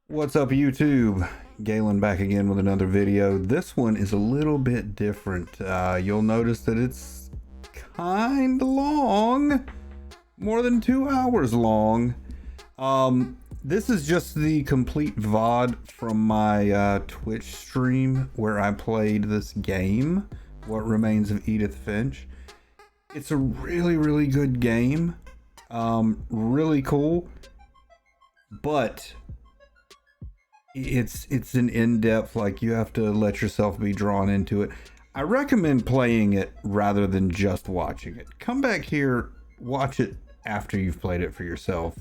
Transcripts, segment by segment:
What's up, YouTube? Galen back again with another video. This one is a little bit different. You'll notice that it's kind of long, more than 2 hours long. This is just the complete VOD from my Twitch stream where I played this game, What Remains of Edith Finch. It's a really good game. Really cool, but it's an in-depth, like, you have to let yourself be drawn into it. I recommend playing it rather than just watching it. Come back here, watch it after you've played it for yourself,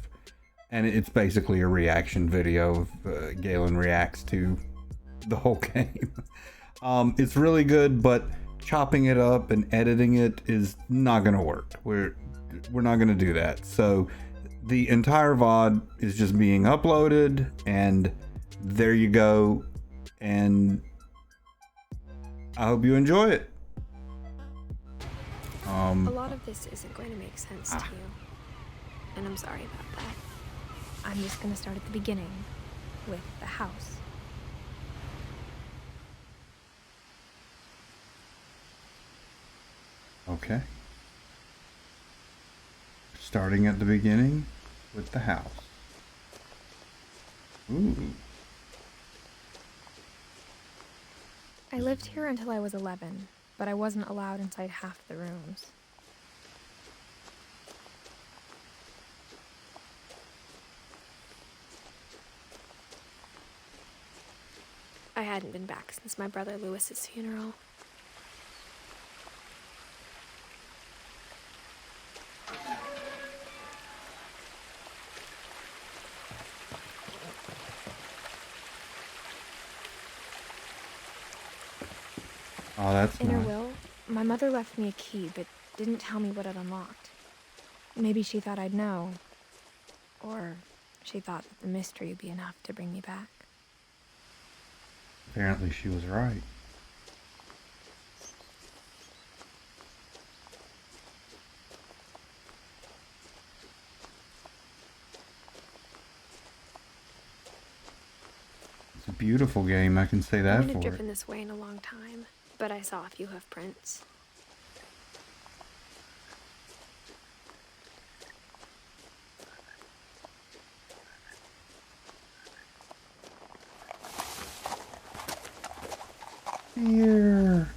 and it's basically a reaction video of Galen reacts to the whole game. It's really good, but chopping it up and editing it is not gonna work. We're not gonna do that. So the entire VOD is just being uploaded, and there you go, and I hope you enjoy it. A lot of this isn't going to make sense to you, and I'm sorry about that. I'm just going to start at the beginning with the house. Okay. Starting at the beginning with the house. Ooh. I lived here until I was 11, but I wasn't allowed inside half the rooms. I hadn't been back since my brother Lewis's funeral. Oh, that's In her nice. will, my mother left me a key, but didn't tell me what it unlocked. Maybe she thought I'd know, or she thought that the mystery would be enough to bring me back. Apparently she was right. It's a beautiful game, I can say I that haven't for it. driven this way in a long time, but I saw a few hoof prints. Dear.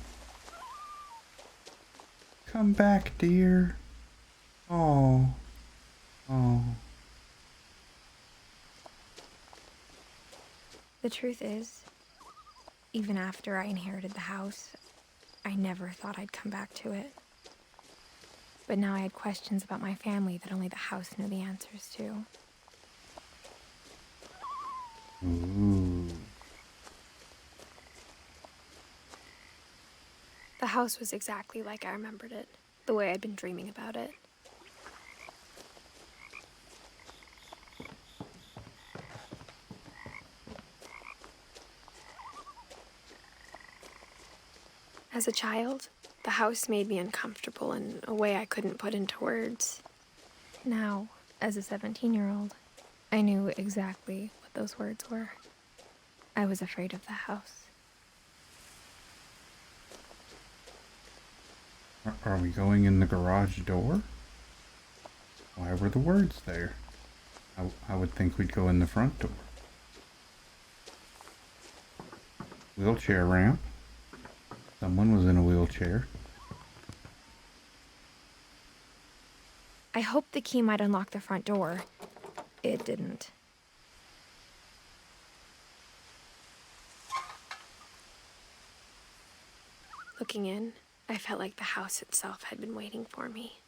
Come back, dear. Oh. Oh. The truth is, even after I inherited the house, I never thought I'd come back to it. But now I had questions about my family that only the house knew the answers to. Ooh. The house was exactly like I remembered it, the way I'd been dreaming about it. As a child, the house made me uncomfortable in a way I couldn't put into words. Now, as a 17-year-old, I knew exactly what those words were. I was afraid of the house. Are we going in the garage door? Why were the words there? I would think we'd go in the front door. Wheelchair ramp. Someone was in a wheelchair. I hoped the key might unlock the front door. It didn't. Looking in, I felt like the house itself had been waiting for me.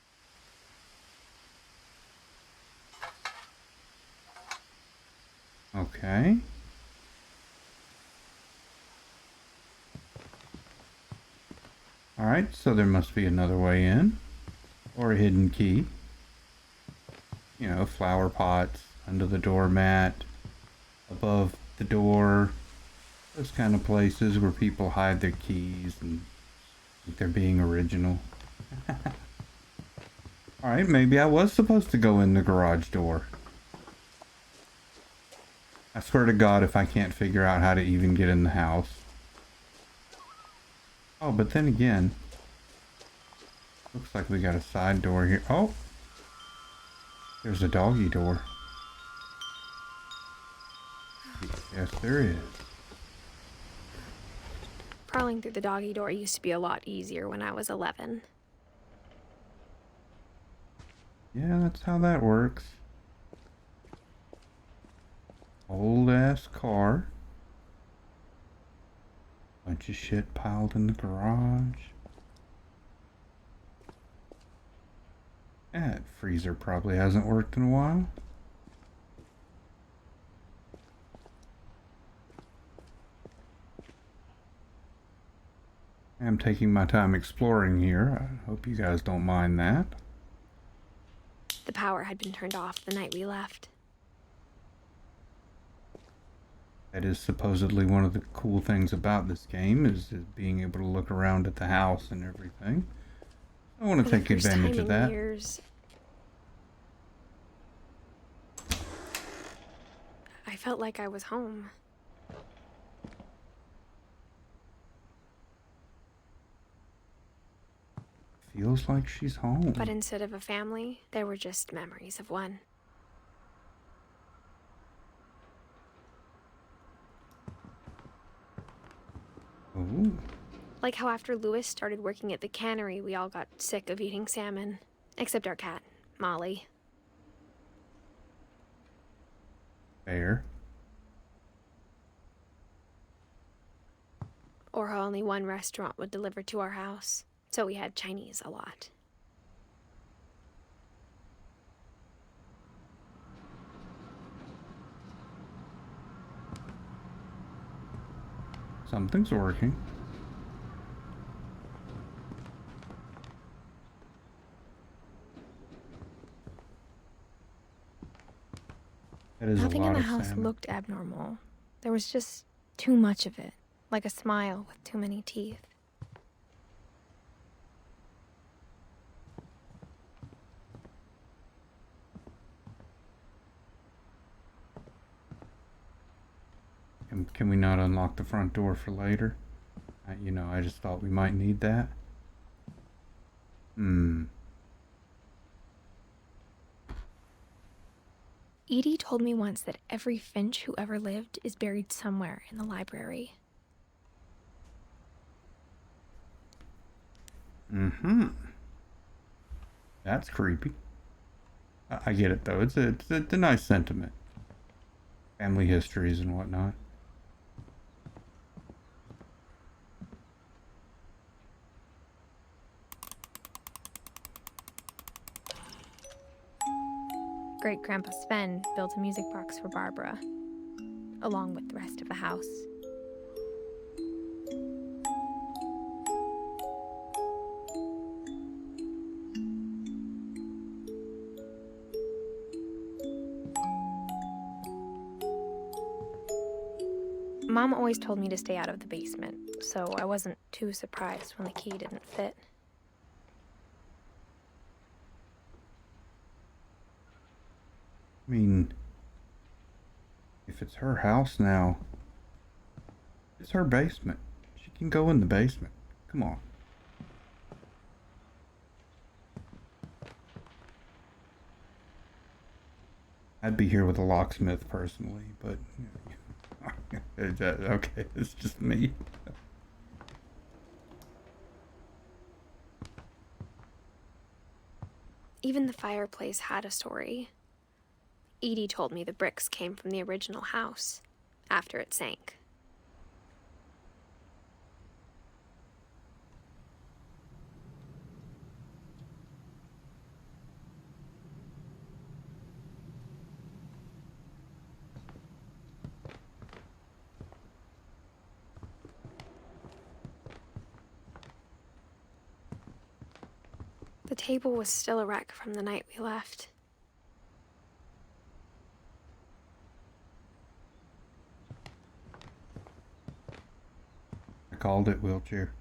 Okay. Alright, so there must be another way in. Or a hidden key. You know, flower pots, under the doormat, above the door. Those kind of places where people hide their keys and think they're being original. Alright, maybe I was supposed to go in the garage door. I swear to God, if I can't figure out how to even get in the house. Oh, but then again, looks like we got a side door here. Oh, there's a doggy door. Yes, there is. Crawling through the doggy door used to be a lot easier when I was 11. Yeah, that's how that works. Old ass car. Bunch of shit piled in the garage. That freezer probably hasn't worked in a while. I'm taking my time exploring here. I hope you guys don't mind that. The power had been turned off the night we left. That is supposedly one of the cool things about this game, is being able to look around at the house and everything. I want to take advantage of that. Years, I felt like I was home. Feels like she's home. But instead of a family, there were just memories of one. Oh. Like how after Lewis started working at the cannery, we all got sick of eating salmon. Except our cat, Molly. Fair. Or how only one restaurant would deliver to our house. So we had Chinese a lot. Something's working. That is Nothing a lot in the of house salmon. looked abnormal. There was just too much of it. Like a smile with too many teeth. Can we not unlock the front door for later? You know, I just thought we might need that. Edie told me once that every Finch who ever lived is buried somewhere in the library. That's creepy. I get it though. It's a nice sentiment. Family histories and whatnot. Great-Grandpa Sven built a music box for Barbara, along with the rest of the house. Mom always told me to stay out of the basement, so I wasn't too surprised when the key didn't fit. I mean, if it's her house now, it's her basement. She can go in the basement. Come on. I'd be here with a locksmith personally, but okay, it's just me. Even the fireplace had a story. Edie told me the bricks came from the original house, after it sank. The table was still a wreck from the night we left. I called it wheelchair.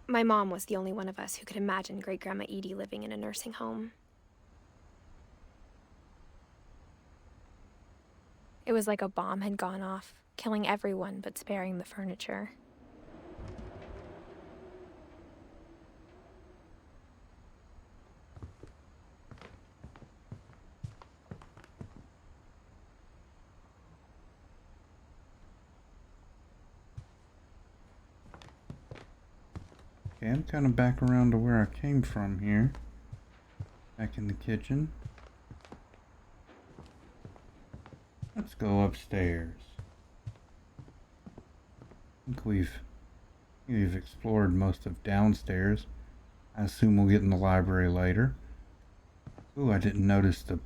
My mom was the only one of us who could imagine Great-Grandma Edie living in a nursing home. It was like a bomb had gone off, killing everyone but sparing the furniture. Okay, I'm kind of back around to where I came from here. Back in the kitchen. Let's go upstairs. I think we've explored most of downstairs. I assume we'll get in the library later. Ooh, I didn't notice the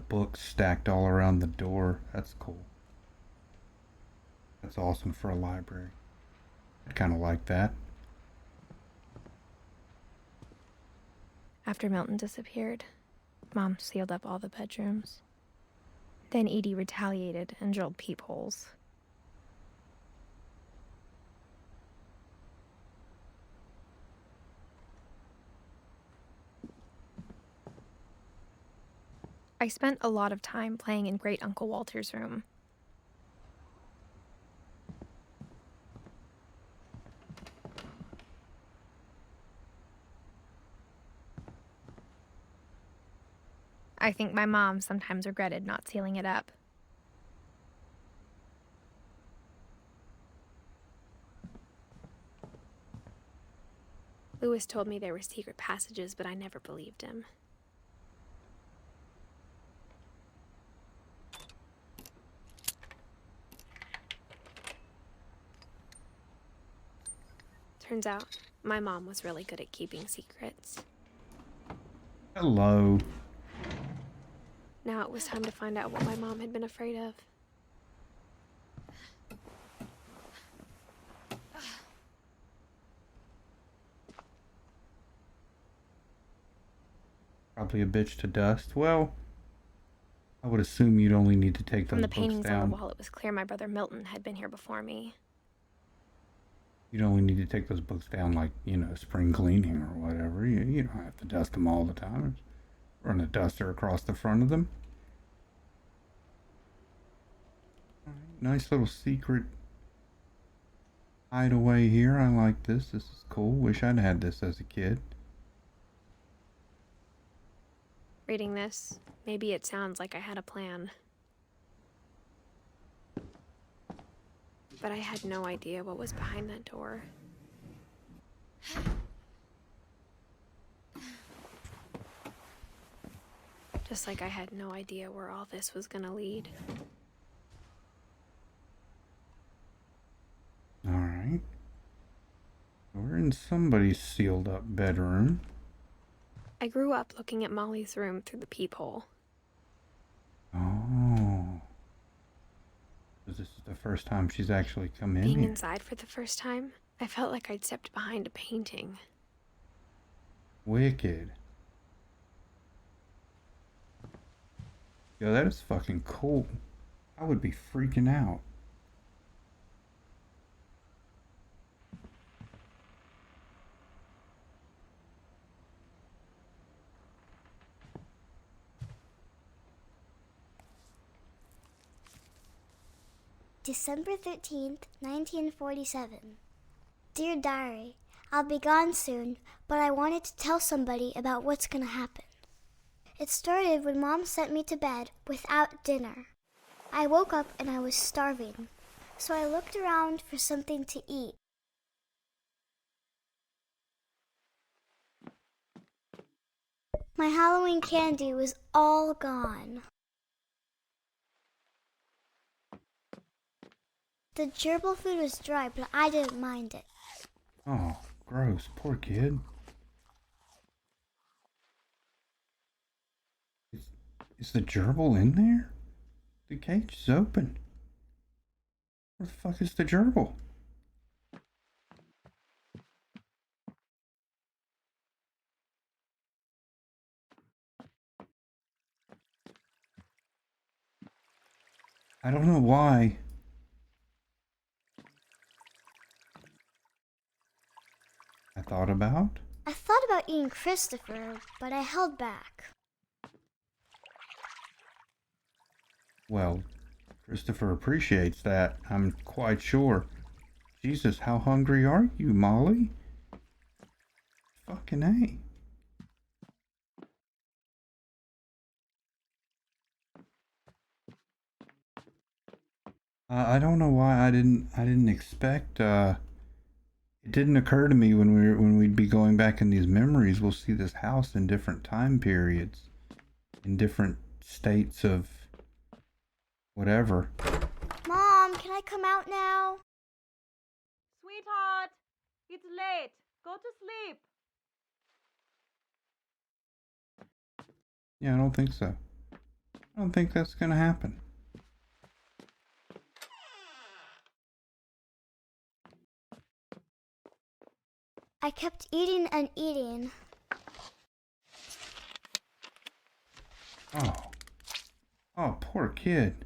books stacked all around the door. That's cool. That's awesome for a library. I'd kind of like that. After Milton disappeared, Mom sealed up all the bedrooms. Then Edie retaliated and drilled peepholes. I spent a lot of time playing in Great Uncle Walter's room. I think my mom sometimes regretted not sealing it up. Lewis told me there were secret passages, but I never believed him. Turns out, my mom was really good at keeping secrets. Hello. Now it was time to find out what my mom had been afraid of. Probably a bitch to dust. Well, I would assume you'd only need to take From those the books paintings on down. the wall, it was clear my brother Milton had been here before me. You'd only need to take those books down, like, spring cleaning or whatever. You don't have to dust them all the time. Just run a duster across the front of them. Nice little secret hideaway here. I like this. This is cool. Wish I'd had this as a kid. Reading this, maybe it sounds like I had a plan. But I had no idea what was behind that door. Just like I had no idea where all this was gonna lead. Alright. We're in somebody's sealed up bedroom. I grew up looking at Molly's room through the peephole. Oh. This is the first time she's actually come in Being here. inside for the first time, I felt like I'd stepped behind a painting. Wicked. Yo, that is fucking cool. I would be freaking out. December 13th, 1947. Dear Diary, I'll be gone soon, but I wanted to tell somebody about what's gonna happen. It started when Mom sent me to bed without dinner. I woke up and I was starving, so I looked around for something to eat. My Halloween candy was all gone. The gerbil food was dry, but I didn't mind it. Oh, gross. Poor kid. Is the gerbil in there? The cage is open. Where the fuck is the gerbil? I don't know why. I thought about. I thought about eating Christopher, but I held back. Well, Christopher appreciates that, I'm quite sure. Jesus, how hungry are you, Molly? Fucking A. I don't know why I didn't expect it didn't occur to me when we'd be going back in these memories, we'll see this house in different time periods, in different states of whatever. Mom, can I come out now? Sweetheart, it's late. Go to sleep. Yeah, I don't think so. I don't think that's gonna happen. I kept eating and eating. Oh. Oh, poor kid.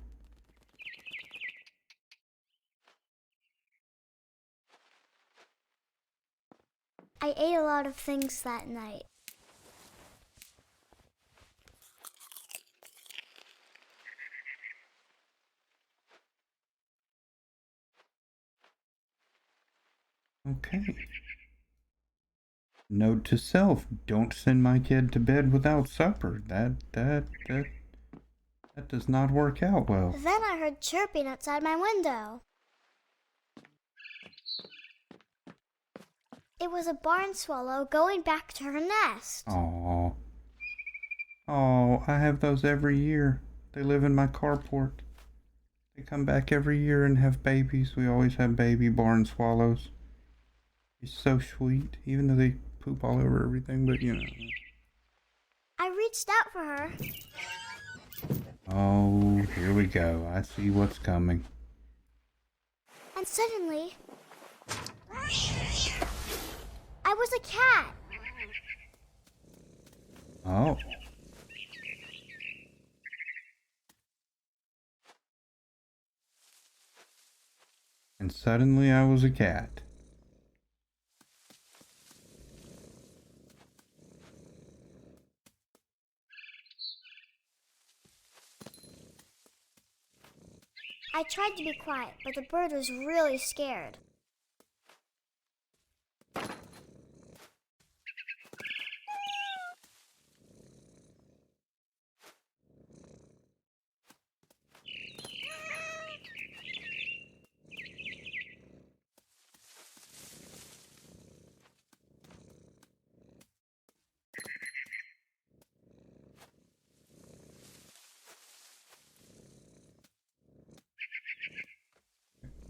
I ate a lot of things that night. Okay. Note to self, don't send my kid to bed without supper. That does not work out well. Then I heard chirping outside my window. It was a barn swallow going back to her nest. Oh. Oh, I have those every year. They live in my carport. They come back every year and have babies. We always have baby barn swallows. It's so sweet, even though they poop all over everything, but you know. I reached out for her. Oh, here we go. I see what's coming. And suddenly, I was a cat. Oh. And suddenly I was a cat. I tried to be quiet, but the bird was really scared.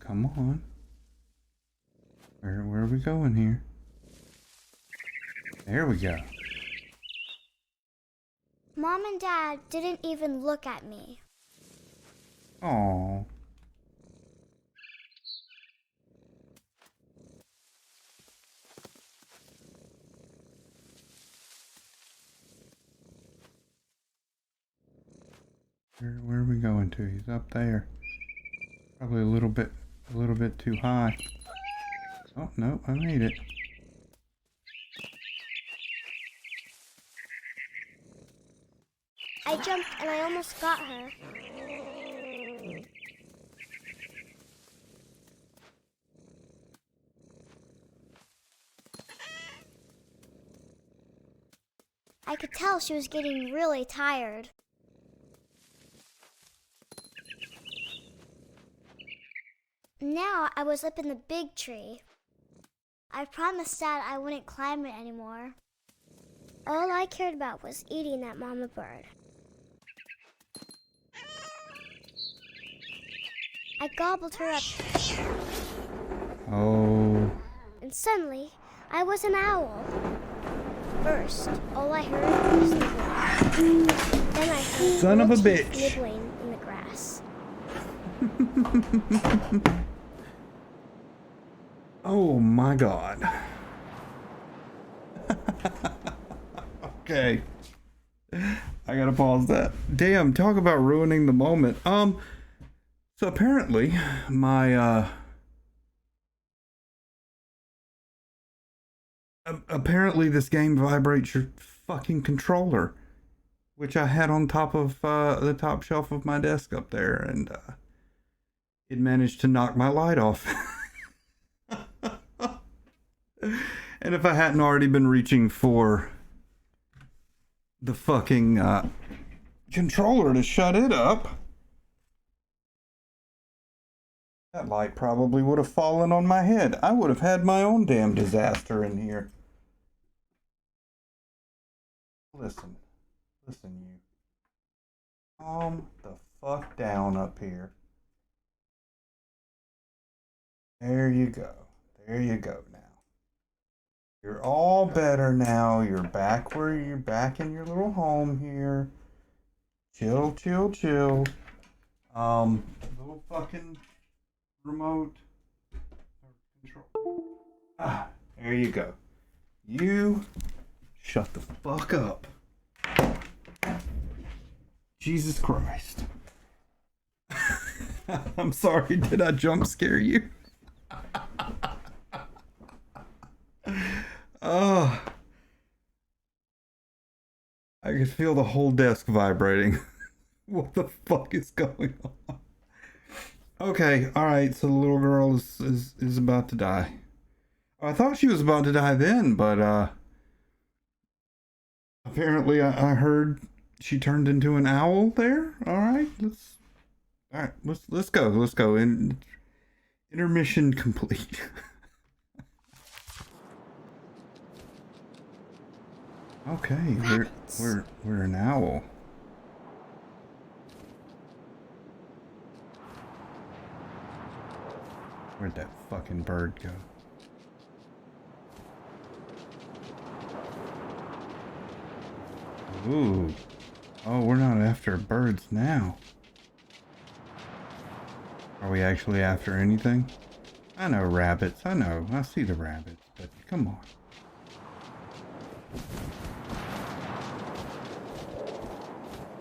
Come on. Where are we going here? There we go. Mom and Dad didn't even look at me. Oh. Where are we going to? He's up there. Probably a little bit too high. Oh no, I made it. I jumped and I almost got her. I could tell she was getting really tired. Now I was up in the big tree. I promised Dad I wouldn't climb it anymore. All I cared about was eating that mama bird. I gobbled her up. Oh. And suddenly, I was an owl. First, all I heard was the roar. Then I heard Son of a little teeth bitch. nibbling in the grass. Oh my god. Okay. I gotta pause that. Damn, talk about ruining the moment. So apparently my apparently this game vibrates your fucking controller, which I had on top of the top shelf of my desk up there, and it managed to knock my light off. And if I hadn't already been reaching for the fucking controller to shut it up, that light probably would have fallen on my head. I would have had my own damn disaster in here. Listen, you. Calm the fuck down up here. There you go. There you go now. You're all better now. You're back where you're back in your little home here. Chill. Little fucking remote control. There you go. You shut the fuck up. Jesus Christ. I'm sorry, did I jump scare you? Oh, I could feel the whole desk vibrating. What the fuck is going on? Okay, alright, so the little girl is about to die. I thought she was about to die then, but apparently I heard she turned into an owl there. Alright, let's go. Intermission complete. Okay, we're an owl. Where'd that fucking bird go? Ooh. Oh, we're not after birds now. Are we actually after anything? I know rabbits. I see the rabbits, but come on.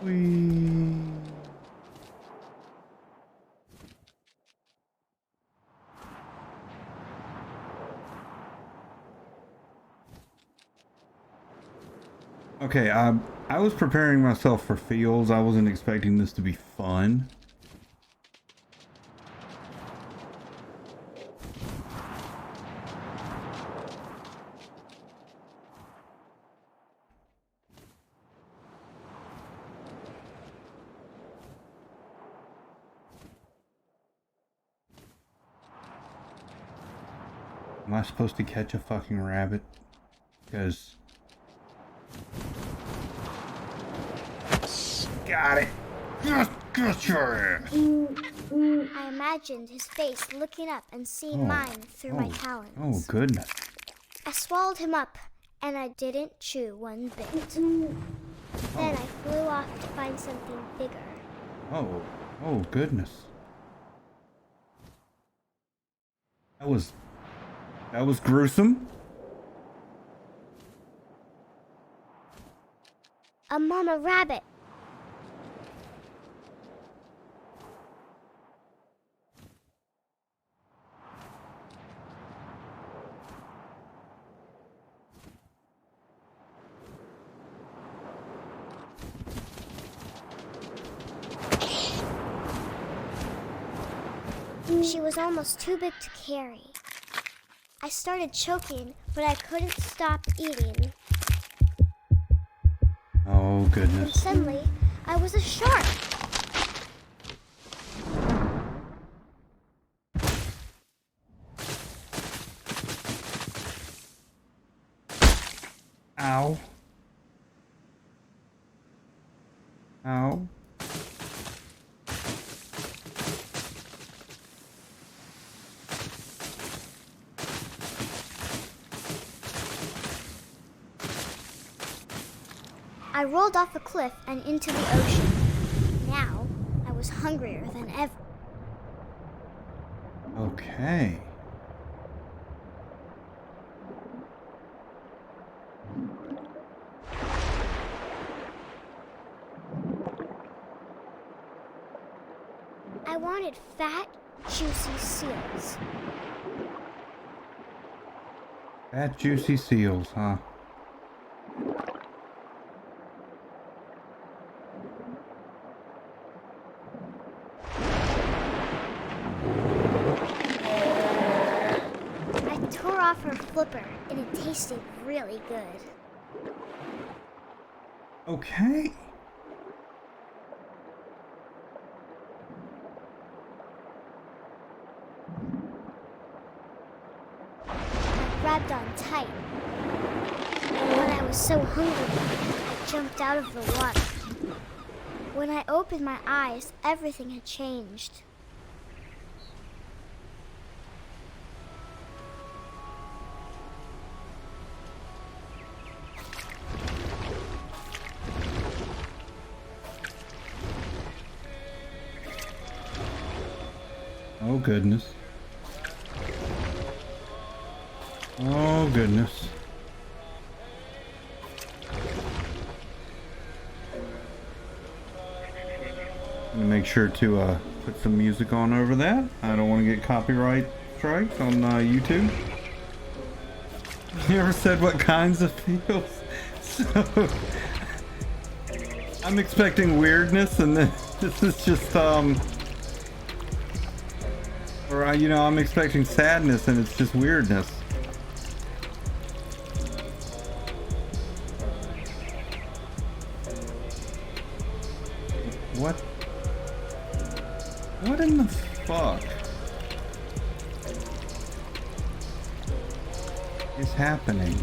Whee. Okay, I was preparing myself for feels. I wasn't expecting this to be fun. Am I supposed to catch a fucking rabbit? Because... Got it! Just get your ass! I imagined his face looking up and seeing mine through my talons. Oh, goodness. I swallowed him up, and I didn't chew one bit. Then I flew off to find something bigger. Oh, goodness. That was gruesome. A mama rabbit. She was almost too big to carry. I started choking, but I couldn't stop eating. Oh, And goodness. suddenly, I was a shark. Ow. Ow. I rolled off a cliff and into the ocean. Now, I was hungrier than ever. Okay. I wanted fat, juicy seals. Fat, juicy seals, huh? off her flipper, and it tasted really good. Okay. I grabbed on tight. When I was so hungry, I jumped out of the water. When I opened my eyes, everything had changed. Oh, goodness. Oh, goodness. I'm gonna make sure to put some music on over that. I don't want to get copyright strikes on YouTube. You ever said what kinds of feels? So I'm expecting weirdness, and then this is just or I'm expecting sadness, and it's just weirdness. What? What in the fuck is happening?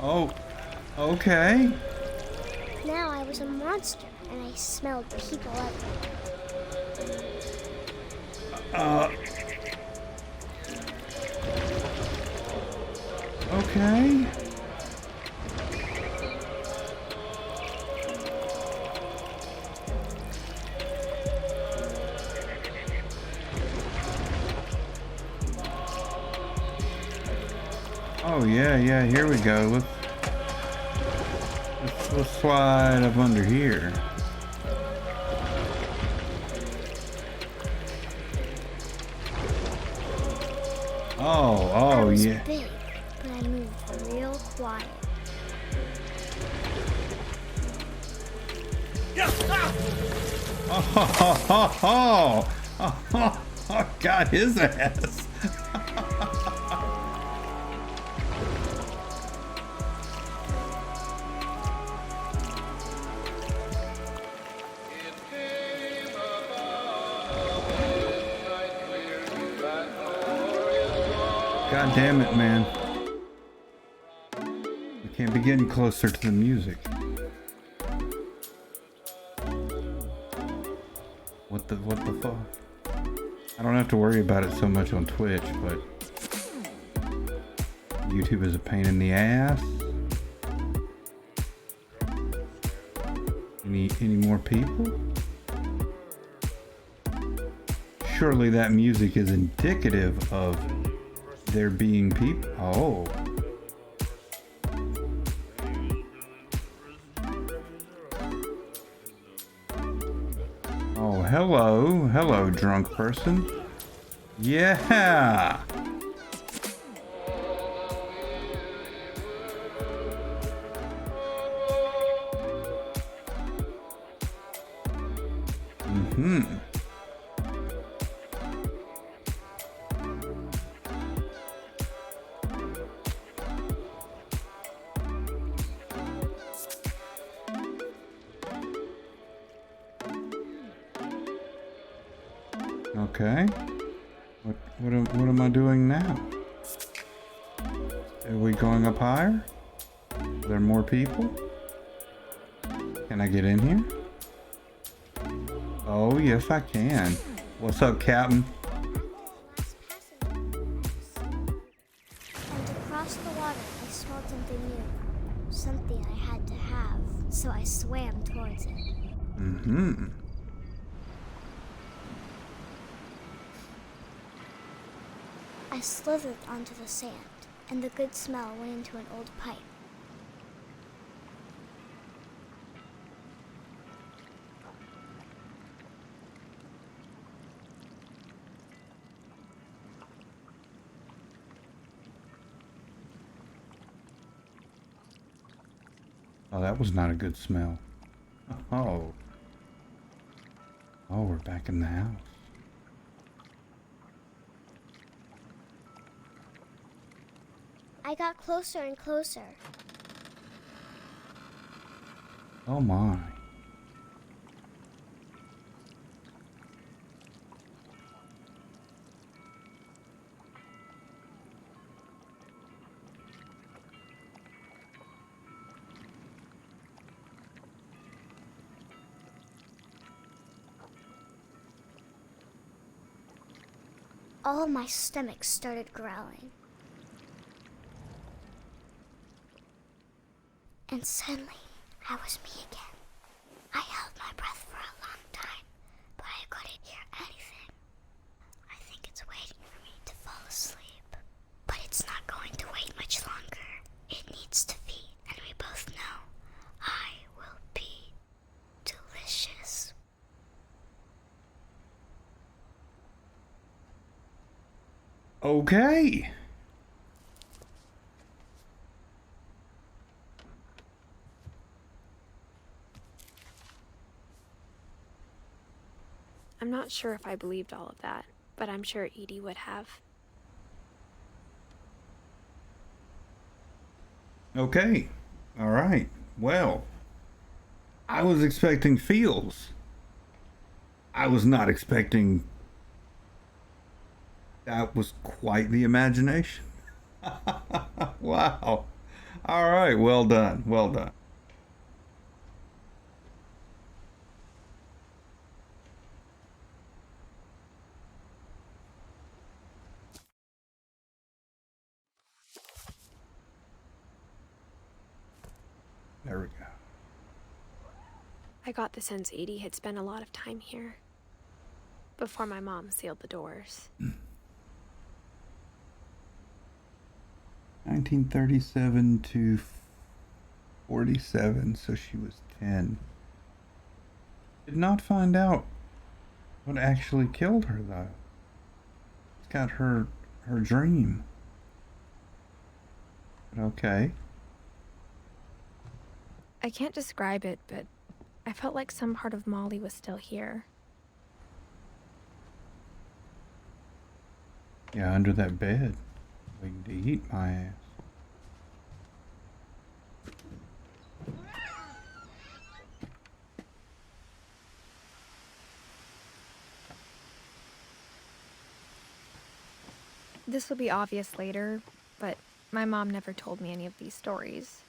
Oh, okay. Now I was a monster, and I smelled people everywhere. Okay. Oh yeah, here we go. Let's slide up under here. I was yeah. big, but I moved real quiet. Oh, got his ass. God damn it, man. We can't be getting closer to the music. What the fuck? I don't have to worry about it so much on Twitch, but YouTube is a pain in the ass. Any more people? Surely that music is indicative of there being people. Oh. Oh, hello, drunk person. Yeah. Okay. What am I doing now? Are we going up higher? Are there more people? Can I get in here? Oh, yes I can. What's up, Captain? And across the water, I smelled something new. Something I had to have, so I swam towards it. Mm-hmm. I slithered onto the sand, and the good smell went into an old pipe. Oh, that was not a good smell. Oh. Oh, we're back in the house. I got closer and closer. Oh my. All my stomach started growling. And suddenly, I was me again. I held my breath for a long time, but I couldn't hear anything. I think it's waiting for me to fall asleep. But it's not going to wait much longer. It needs to feed, and we both know I will be delicious. Okay. I'm not sure if I believed all of that, but I'm sure Edie would have. Okay. All right. Well, I was expecting feels. I was not expecting. That was quite the imagination. Wow. All right. Well done. Well done. There we go. I got the sense Edie had spent a lot of time here before my mom sealed the doors. 1937 to 47, so she was 10. Did not find out what actually killed her, though. It's got her dream. But okay. I can't describe it, but I felt like some part of Molly was still here. Yeah, under that bed, waiting to eat my ass. This will be obvious later, but my mom never told me any of these stories.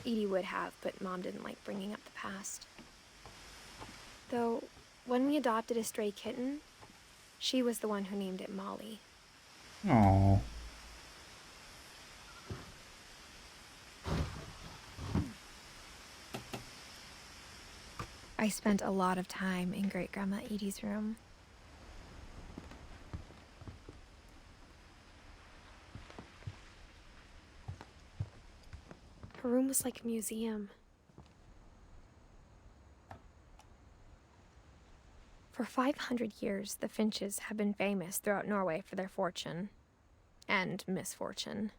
Edie would have, but Mom didn't like bringing up the past. Though, when we adopted a stray kitten, she was the one who named it Molly. Oh. I spent a lot of time in Great-Grandma Edie's room. Her room was like a museum. For 500 years, the Finches have been famous throughout Norway for their fortune and misfortune.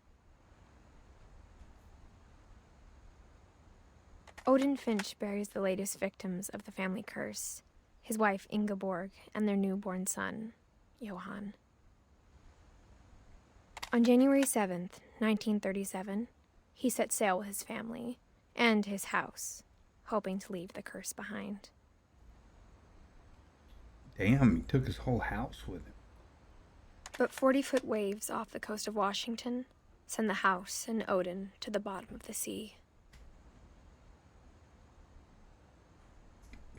Odin Finch buries the latest victims of the family curse, his wife Ingeborg and their newborn son, Johan. On January 7th, 1937, he set sail with his family and his house, hoping to leave the curse behind. Damn, he took his whole house with him. But 40-foot waves off the coast of Washington send the house and Odin to the bottom of the sea.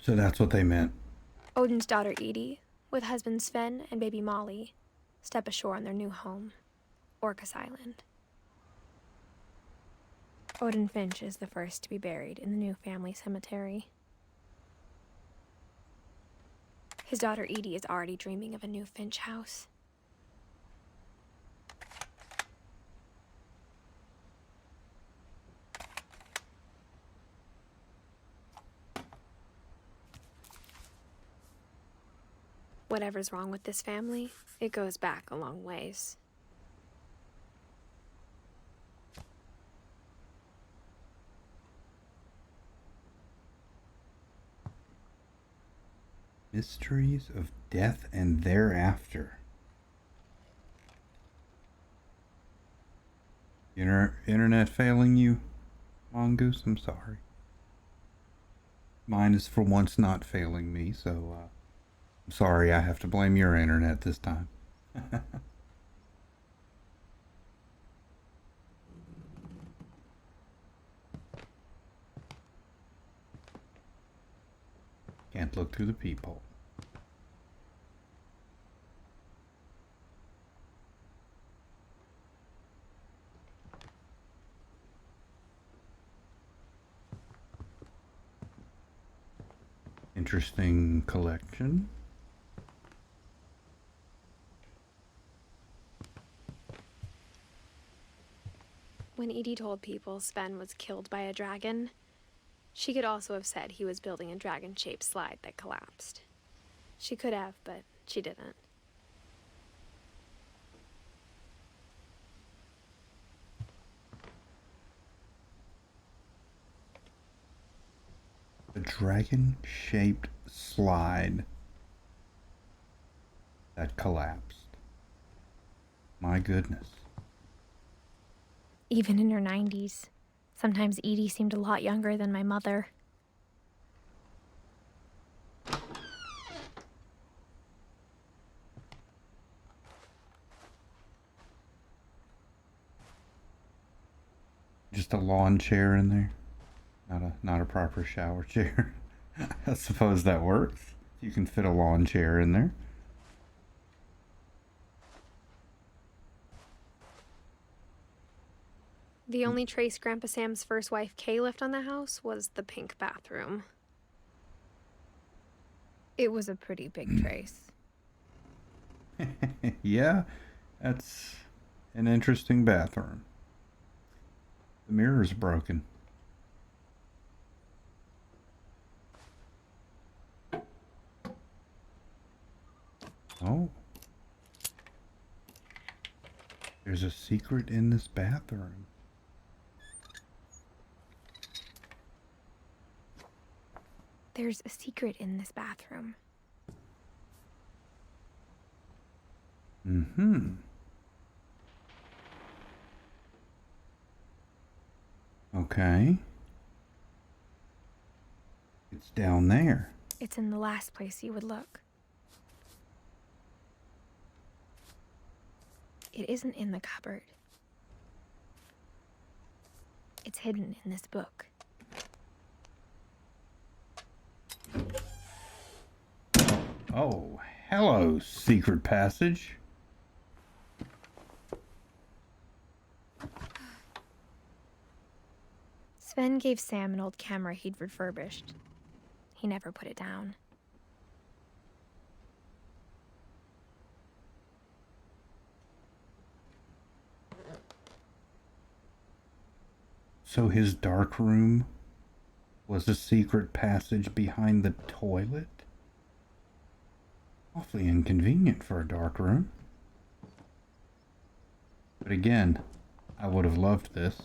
So that's what they meant. Odin's daughter Edie, with husband Sven and baby Molly, step ashore on their new home, Orcas Island. Odin Finch is the first to be buried in the new family cemetery. His daughter Edie is already dreaming of a new Finch house. Whatever's wrong with this family, it goes back a long ways. Mysteries of Death and Thereafter. Internet failing you, Mongoose? I'm sorry. Mine is for once not failing me, so I'm sorry I have to blame your internet this time. Can't look through the peephole. Interesting collection. When Edie told people Sven was killed by a dragon, she could also have said he was building a dragon-shaped slide that collapsed. She could have, but she didn't. A dragon-shaped slide that collapsed. My goodness. Even in her 90s, sometimes Edie seemed a lot younger than my mother. Just a lawn chair in there. Not a proper shower chair. I suppose that works. You can fit a lawn chair in there. The only trace Grandpa Sam's first wife Kay left on the house was the pink bathroom. It was a pretty big trace. Yeah, that's an interesting bathroom. The mirror's broken. Oh. There's a secret in this bathroom. There's a secret in this bathroom. Mm-hmm. Okay. It's down there. It's in the last place you would look. It isn't in the cupboard. It's hidden in this book. Oh, hello, secret passage. Sven gave Sam an old camera he'd refurbished. He never put it down. So his dark room was a secret passage behind the toilet? Awfully inconvenient for a dark room. But again, I would have loved this.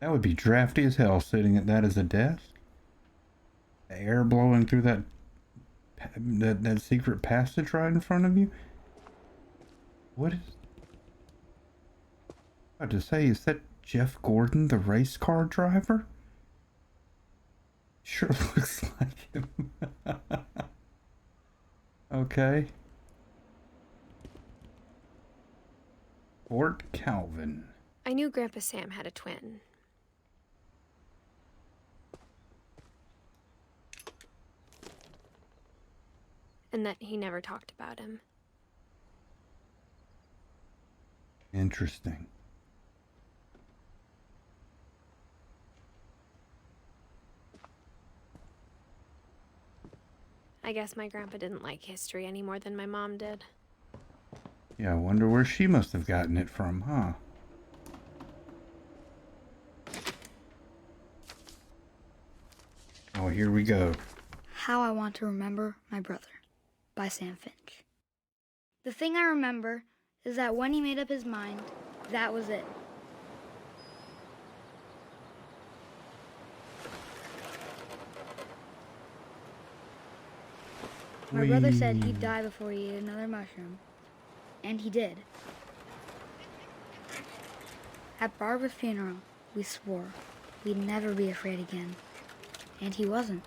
That would be drafty as hell, sitting at that as a desk. The air blowing through that secret passage right in front of you. What is... I was about to say, is that Jeff Gordon, the race car driver? Sure looks like him. Okay. Fort Calvin. I knew Grandpa Sam had a twin. And that he never talked about him. Interesting. I guess my grandpa didn't like history any more than my mom did. Yeah, I wonder where she must have gotten it from, huh? Oh, here we go. How I Want to Remember My Brother by Sam Finch. The thing I remember is that when he made up his mind, that was it. My brother said he'd die before he ate another mushroom, and he did. At Barbara's funeral, we swore we'd never be afraid again, and he wasn't.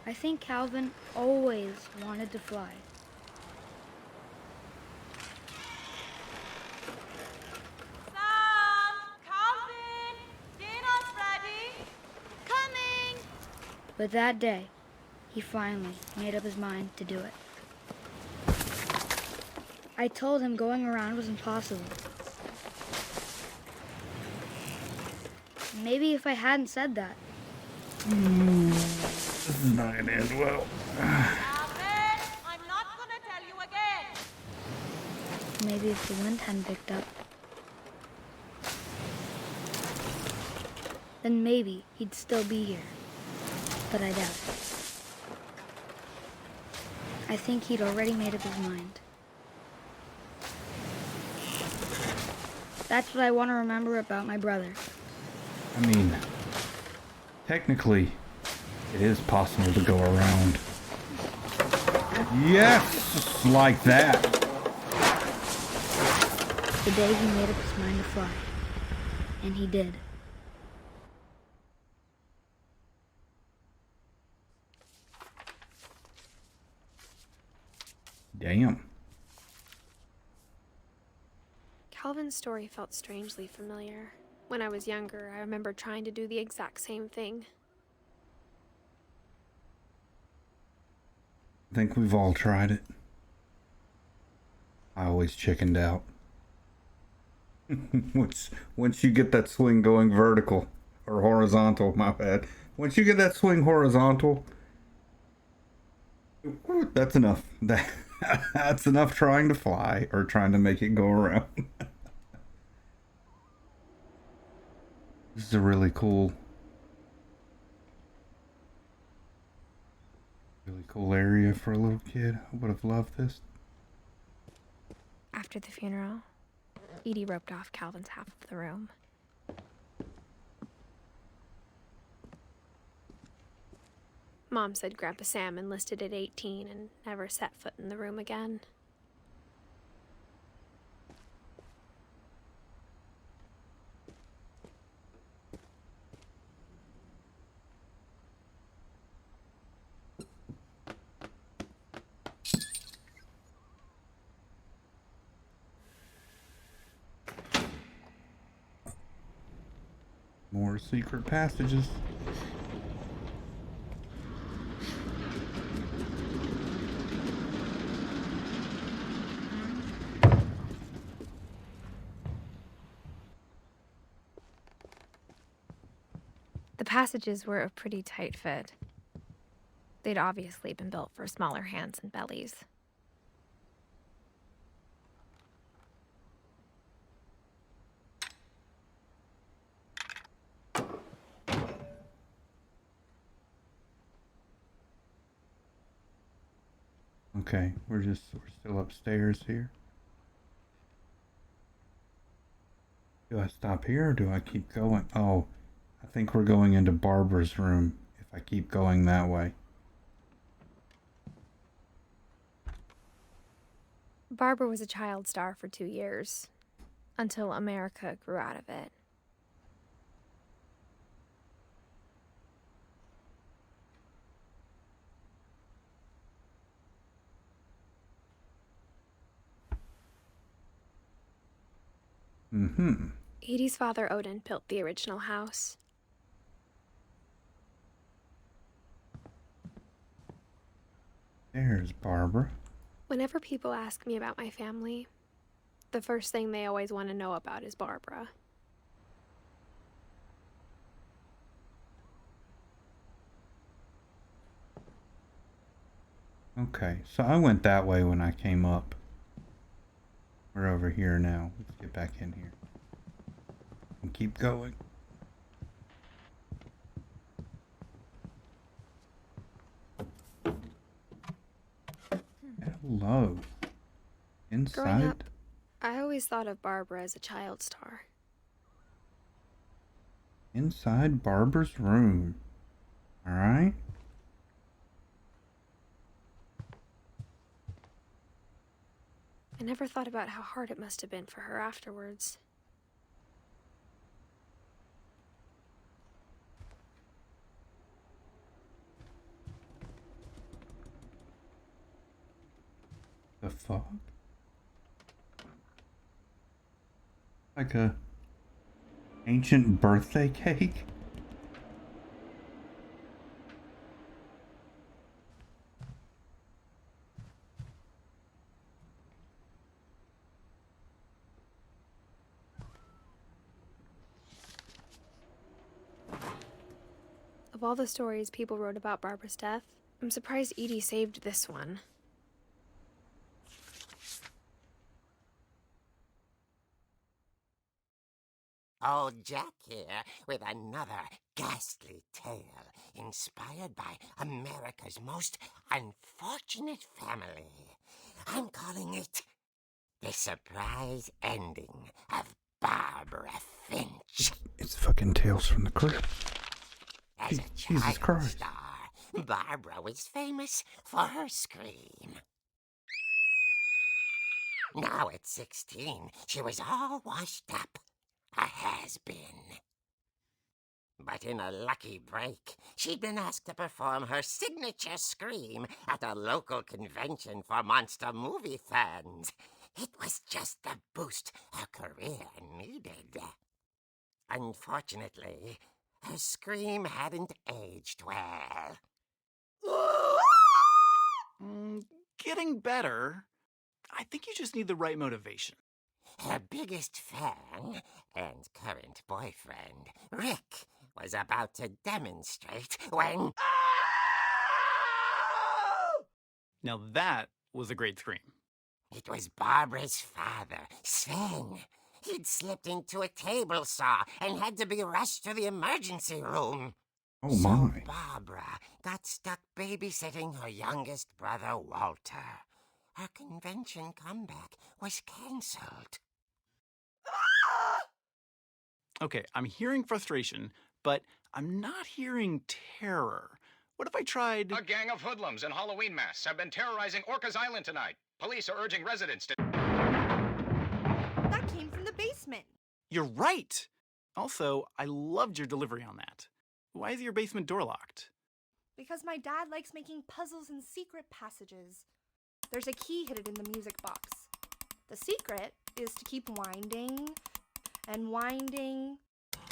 I think Calvin always wanted to fly. Sam! Calvin! Dinner's ready! Coming! But that day, he finally made up his mind to do it. I told him going around was impossible. Maybe if I hadn't said that. This is not gonna end well. Calvin! I'm not gonna tell you again! Maybe if the wind hadn't picked up. Then maybe he'd still be here. But I doubt it. I think he'd already made up his mind. That's what I want to remember about my brother. I mean, technically, it is possible to go around. Yes! Like that. The day he made up his mind to fly. And he did. Damn. Calvin's story felt strangely familiar. When I was younger, I remember trying to do the exact same thing. I think we've all tried it. I always chickened out. Once you get that swing going vertical or horizontal, my bad. Once you get that swing horizontal, that's enough. That's enough trying to fly or trying to make it go around. This is a really cool area for a little kid. I would have loved this. After the funeral, Edie roped off Calvin's half of the room. Mom said Grandpa Sam enlisted at 18 and never set foot in the room again. More secret passages. The passages were a pretty tight fit. They'd obviously been built for smaller hands and bellies. Okay, we're still upstairs here. Do I stop here or do I keep going? Oh, I think we're going into Barbara's room if I keep going that way. Barbara was a child star for 2 years, until America grew out of it. Mm-hmm. Edie's father, Odin, built the original house. There's Barbara. Whenever people ask me about my family, the first thing they always want to know about is Barbara. Okay, so I went that way when I came up. We're over here now. Let's get back in here. And keep going. Hello. Growing Inside? up, I always thought of Barbara as a child star. Inside Barbara's room. Alright? I never thought about how hard it must have been for her afterwards. The fuck? Like a ancient birthday cake? Of all the stories people wrote about Barbara's death, I'm surprised Edie saved this one. Old Jack here with another ghastly tale inspired by America's most unfortunate family. I'm calling it The Surprise Ending of Barbara Finch. It's fucking Tales from the Crypt. As a Jesus child Christ. star, Barbara was famous for her scream. Now at 16, she was all washed up. A has-been. But in a lucky break, she'd been asked to perform her signature scream at a local convention for monster movie fans. It was just the boost her career needed. Unfortunately, her scream hadn't aged well. Getting better. I think you just need the right motivation. Her biggest fan and current boyfriend, Rick, was about to demonstrate when... Now that was a great scream. It was Barbara's father, Sven. He'd slipped into a table saw and had to be rushed to the emergency room. Oh So my. Barbara got stuck babysitting her youngest brother, Walter. Her convention comeback was cancelled. Okay, I'm hearing frustration, but I'm not hearing terror. What if I tried... A gang of hoodlums in Halloween masks have been terrorizing Orcas Island tonight. Police are urging residents to... That came from the basement. You're right! Also, I loved your delivery on that. Why is your basement door locked? Because my dad likes making puzzles and secret passages. There's a key hidden in the music box. The secret is to keep winding and winding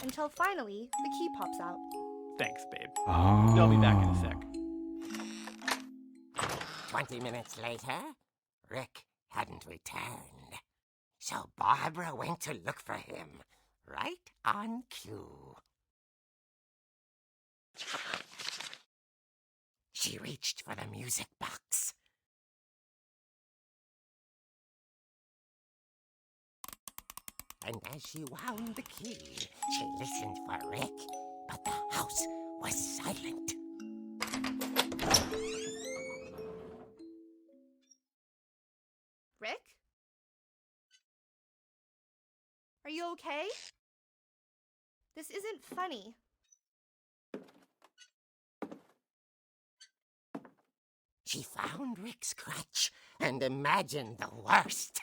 until finally the key pops out. Thanks, babe. Oh. I'll be back in a sec. 20 minutes later, Rick hadn't returned. So Barbara went to look for him, right on cue. She reached for the music box. And as she wound the key, she listened for Rick, but the house was silent. Rick? Are you okay? This isn't funny. She found Rick's crutch and imagined the worst.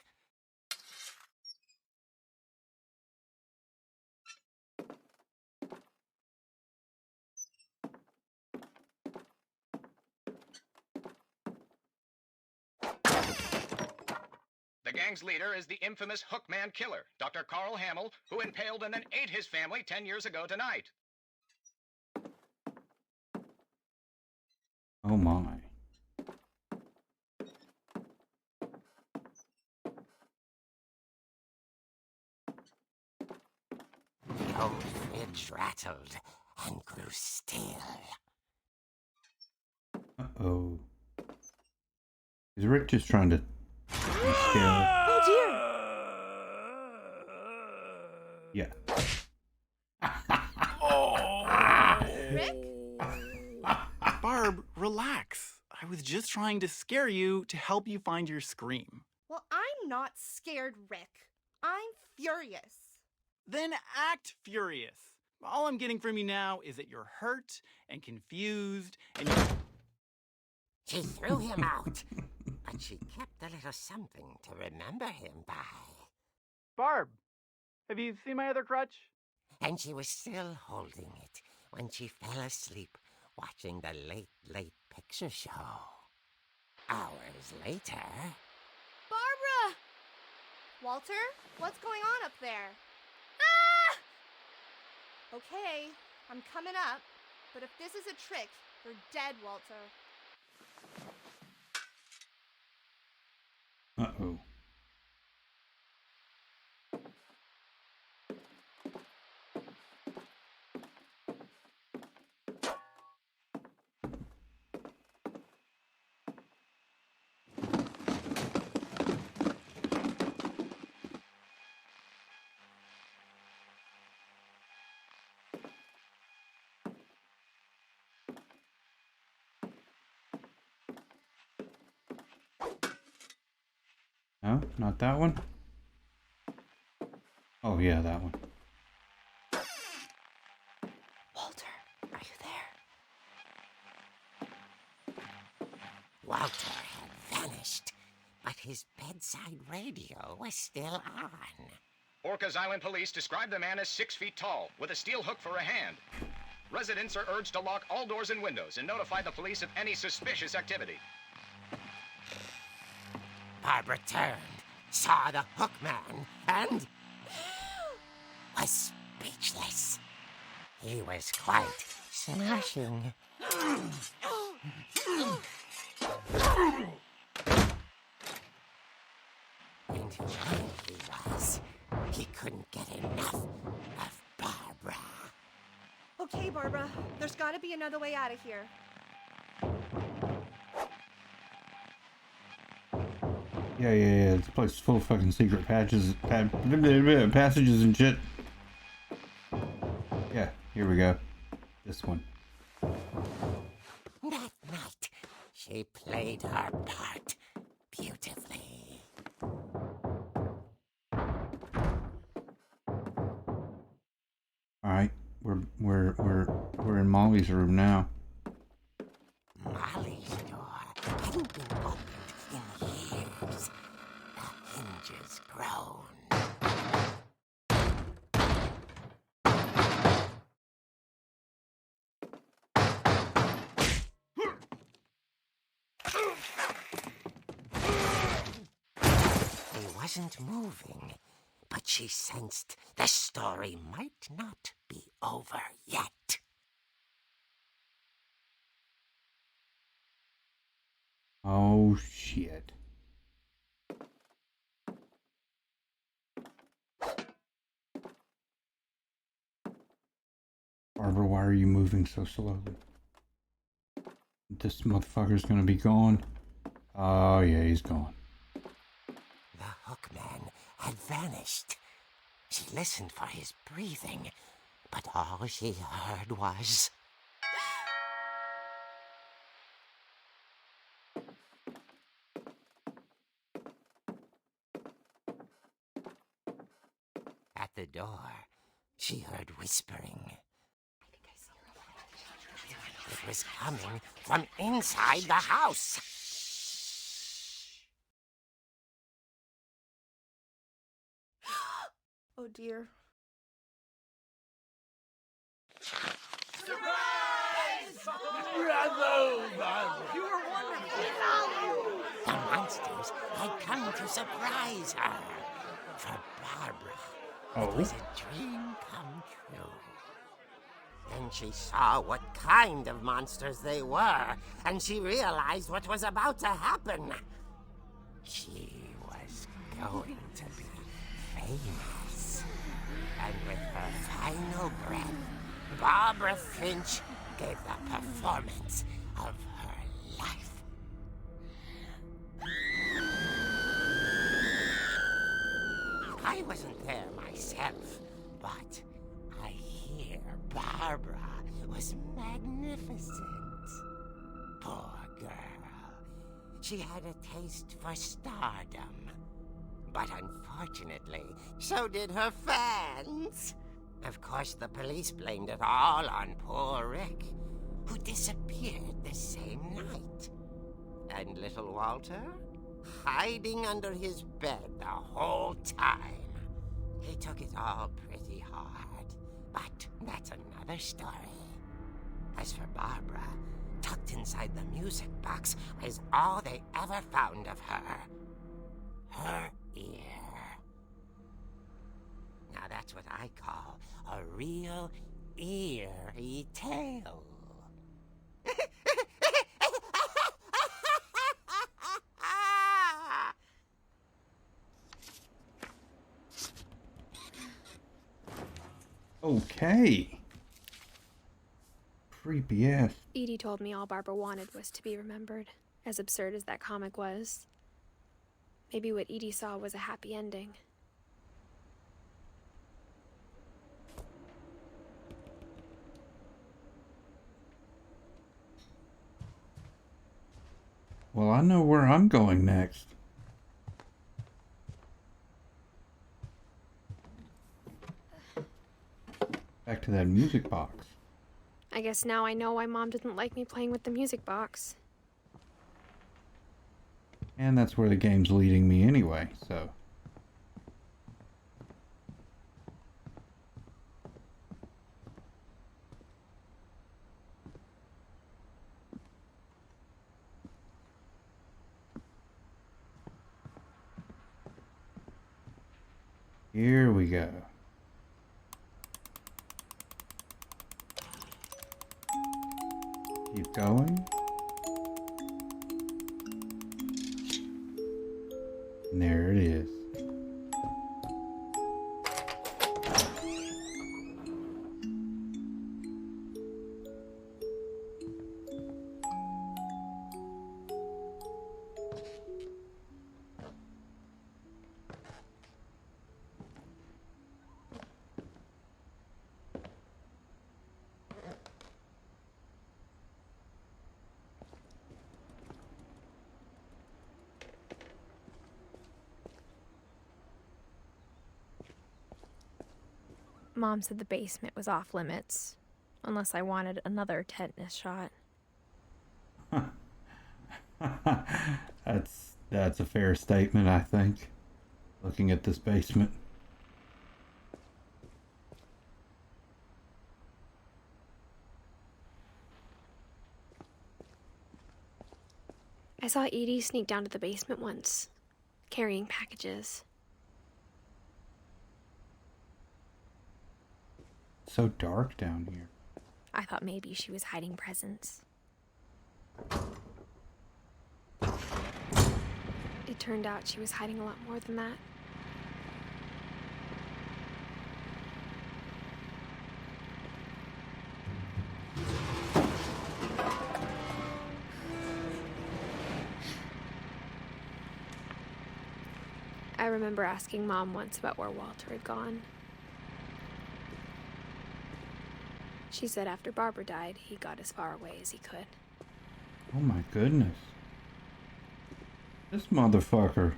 The gang's leader is the infamous Hookman killer, Dr. Carl Hamill, who impaled and then ate his family 10 years ago tonight. Oh my. The old fridge rattled and grew still. Uh-oh. Is Rick just trying to be scary? Oh dear! Yeah. Rick? Barb, relax. I was just trying to scare you to help you find your scream. Well, I'm not scared, Rick. I'm furious. Then act furious. All I'm getting from you now is that you're hurt and confused and you're... She threw him out, but she kept a little something to remember him by. Barb, have you seen my other crutch? And she was still holding it when she fell asleep watching the late picture show. Hours later... Barbara! Walter, what's going on up there? Ah! Okay, I'm coming up, but if this is a trick, you're dead, Walter. Uh-oh. No, not that one. Oh, yeah, that one. Walter, are you there? Walter had vanished, but his bedside radio was still on. Orcas Island police describe the man as 6 feet tall, with a steel hook for a hand. Residents are urged to lock all doors and windows and notify the police of any suspicious activity. Barbara turned, saw the hook man, and was speechless. He was quite smashing. And where he was, he couldn't get enough of Barbara. Okay, Barbara, there's gotta be another way out of here. Yeah. This place is full of fucking secret passages and shit. Yeah, here we go. This one. That night, she played her part beautifully. All right, we're in Molly's room now. Molly's door hadn't been opened in years. The hinges groaned. He wasn't moving, but she sensed the story might not be over yet. Oh shit. Barbara, why are you moving so slowly? This motherfucker's gonna be gone. Oh yeah, he's gone. The hook man had vanished. She listened for his breathing, but all she heard was... At the door, she heard whispering. It was coming from inside the house. Oh dear. The monsters had come to surprise her. For Barbara, it was a dream come true. Then she saw what kind of monsters they were, and she realized what was about to happen. She was going to be famous. And with her final breath, Barbara Finch gave the performance of her life. I wasn't there myself, but I hear Barbara was magnificent. Poor girl. She had a taste for stardom. But unfortunately, so did her fans. Of course, the police blamed it all on poor Rick, who disappeared the same night. And little Walter? Hiding under his bed the whole time. He took it all pretty hard, but that's another story. As for Barbara, tucked inside the music box is all they ever found of her. Her ear. Now that's what I call a real eerie tale. Okay. Creepy ass. Edie told me all Barbara wanted was to be remembered, as absurd as that comic was. Maybe what Edie saw was a happy ending. Well, I know where I'm going next. Back to that music box. I guess now I know why Mom didn't like me playing with the music box. And that's where the game's leading me anyway, so. Here we go. Keep going. And there it is. Mom said the basement was off limits, unless I wanted another tetanus shot. That's a fair statement, I think. Looking at this basement. I saw Edie sneak down to the basement once, carrying packages. So dark down here. I thought maybe she was hiding presents. It turned out she was hiding a lot more than that. I remember asking Mom once about where Walter had gone. She said after Barbara died, he got as far away as he could. Oh my goodness. This motherfucker.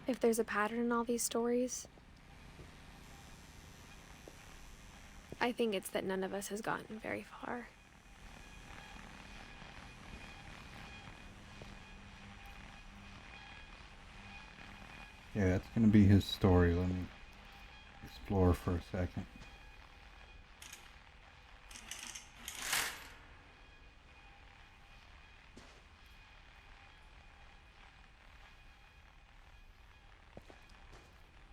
If there's a pattern in all these stories, I think it's that none of us has gotten very far. Yeah, that's gonna be his story. Let me explore for a second.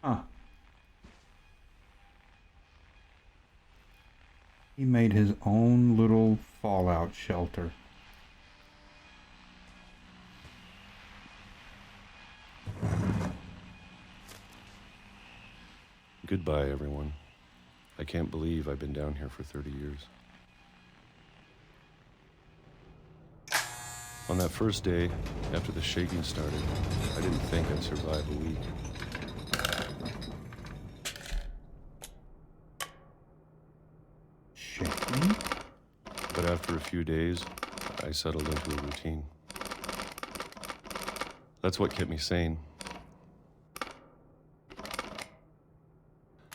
Huh. He made his own little fallout shelter. Goodbye, everyone. I can't believe I've been down here for 30 years. On that first day, after the shaking started, I didn't think I'd survive a week. After a few days, I settled into a routine. That's what kept me sane.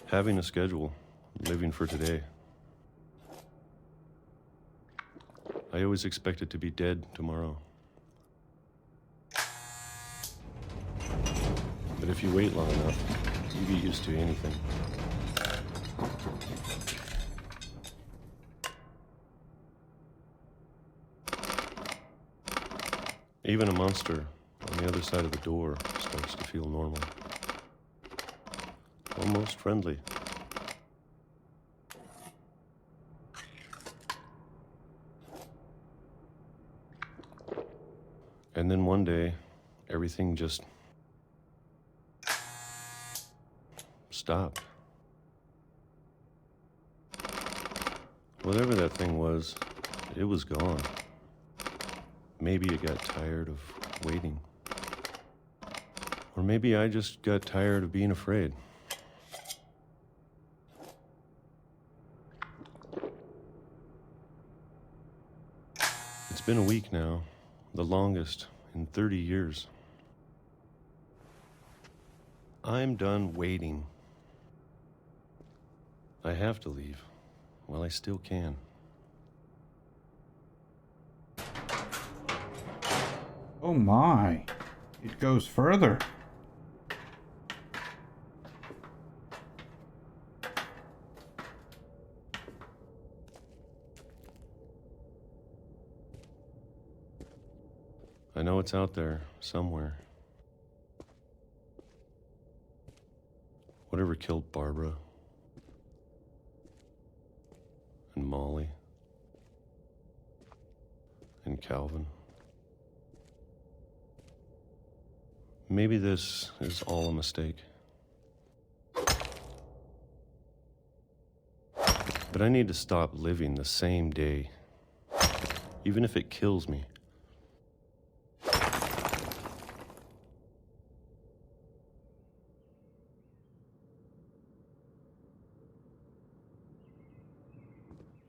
Having a schedule, living for today. I always expected to be dead tomorrow. But if you wait long enough, you get used to anything. Even a monster on the other side of the door starts to feel normal. Almost friendly. And then one day, everything just stopped. Whatever that thing was, it was gone. Maybe it got tired of waiting. Or maybe I just got tired of being afraid. It's been a week now, the longest in 30 years. I'm done waiting. I have to leave while I still can. Oh my, it goes further. I know it's out there somewhere. Whatever killed Barbara and Molly and Calvin. Maybe this is all a mistake. But I need to stop living the same day, even if it kills me.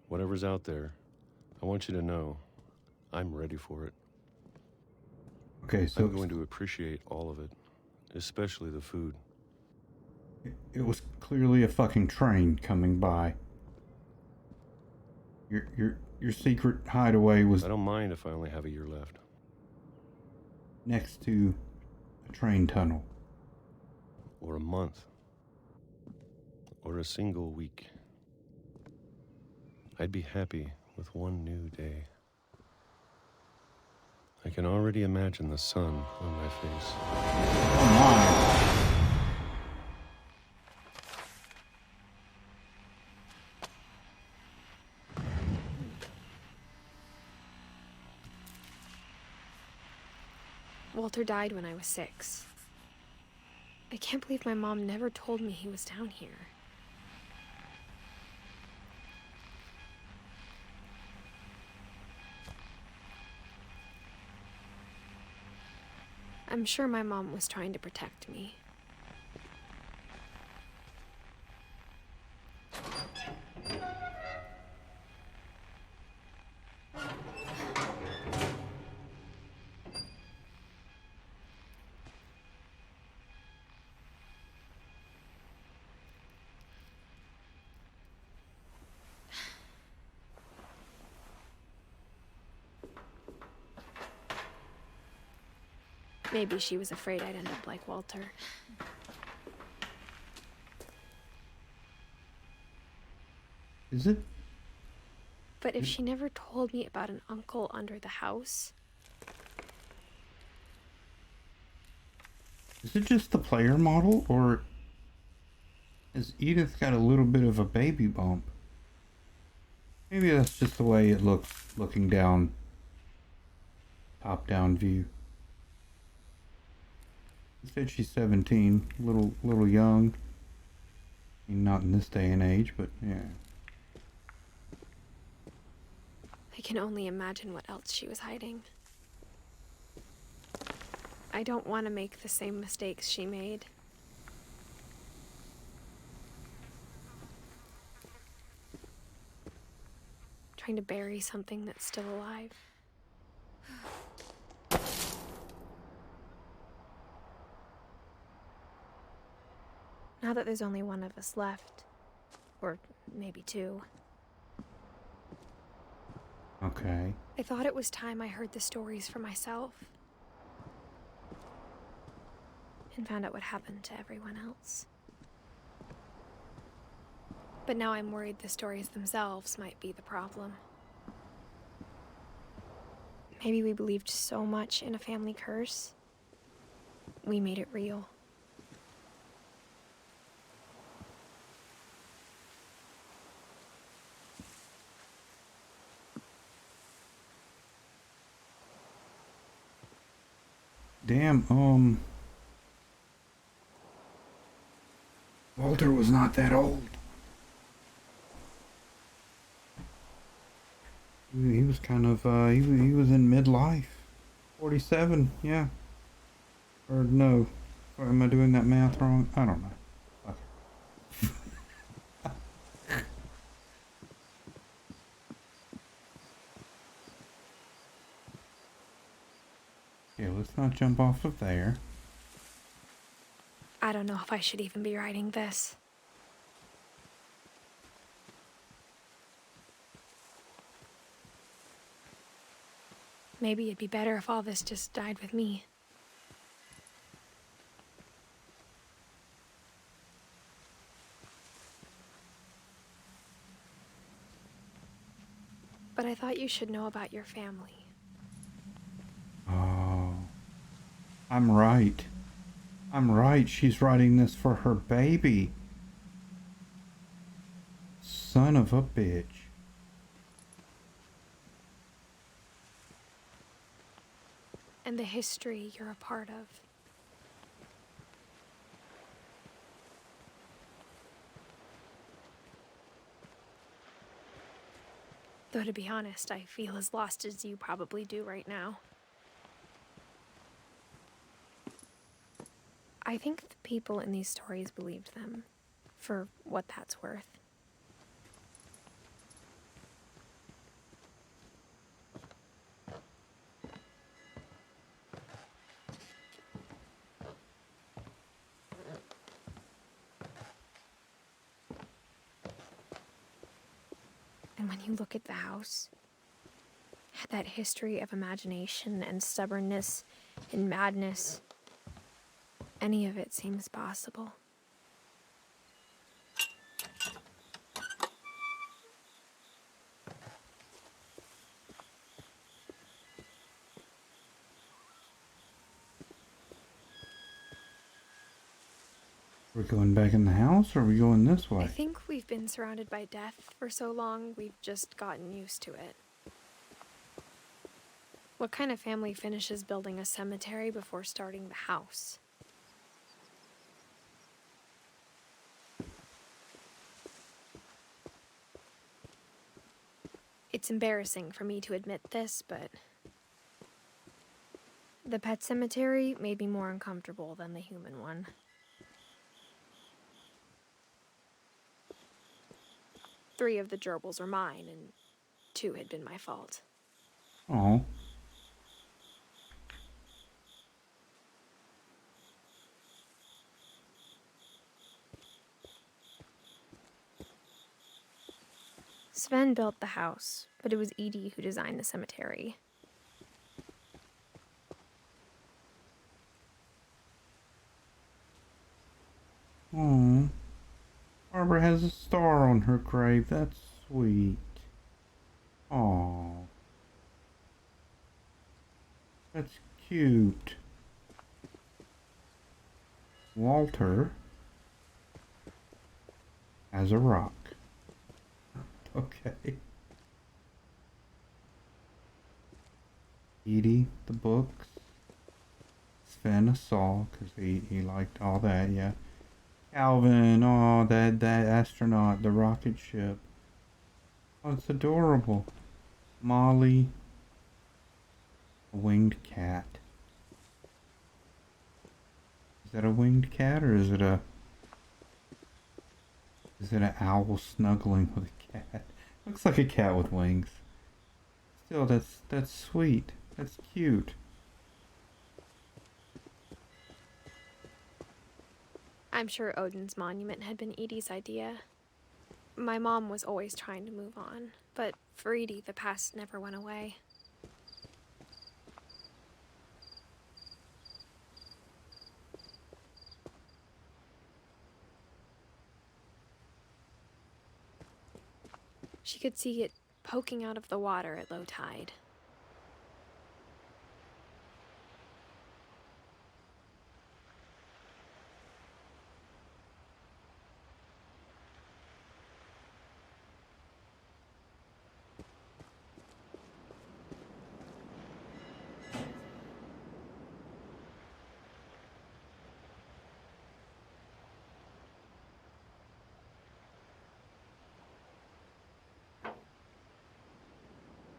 Whatever's out there, I want you to know I'm ready for it. Okay, so I'm going to appreciate all of it, especially the food. it was clearly a fucking train coming by. Your secret hideaway was I don't mind if I only have a year left. next to a train tunnel. Or a month. Or a single week. I'd be happy with one new day. I can already imagine the sun on my face. Oh my. Walter died when I was 6. I can't believe my mom never told me he was down here. I'm sure my mom was trying to protect me. Maybe she was afraid I'd end up like Walter. Is it? But if she never told me about an uncle under the house... Is it just the player model, or has Edith got a little bit of a baby bump? Maybe that's just the way it looks looking down, top-down view. He said she's 17, little young. I mean, not in this day and age, but yeah. I can only imagine what else she was hiding. I don't want to make the same mistakes she made. trying to bury something that's still alive. Now that there's only one of us left, or maybe two, Okay. I thought it was time I heard the stories for myself and found out what happened to everyone else. But now I'm worried the stories themselves might be the problem. Maybe we believed so much in a family curse, we made it real. Damn, Walter was not that old. He was kind of, he was in midlife. 47, yeah. Or no. Or am I doing that math wrong? I don't know. Okay. Okay, let's not jump off of there. I don't know if I should even be writing this. Maybe it'd be better if all this just died with me. But I thought you should know about your family. Oh. I'm right. I'm right. She's writing this for her baby. Son of a bitch. And the history you're a part of. Though to be honest, I feel as lost as you probably do right now. I think the people in these stories believed them, for what that's worth. And when you look at the house, that history of imagination and stubbornness and madness, any of it seems possible. We're going back in the house, or are we going this way? I think we've been surrounded by death for so long, we've just gotten used to it. What kind of family finishes building a cemetery before starting the house? It's embarrassing for me to admit this, but the pet cemetery made me more uncomfortable than the human one. Three of the gerbils are mine, and 2 had been my fault. Oh. Sven built the house, but it was Edie who designed the cemetery. Oh. Barbara has a star on her grave. That's sweet. Oh. That's cute. Walter has a rock. Okay. Edie, the books. Sven, a saw, because he liked all that, yeah. Calvin, oh, that astronaut, the rocket ship. Oh, it's adorable. Molly, a winged cat. Is that a winged cat, or is it an owl snuggling with a cat? Looks like a cat with wings. Still, that's sweet. That's cute. I'm sure Odin's monument had been Edie's idea. My mom was always trying to move on, but for Edie, the past never went away. She could see it poking out of the water at low tide.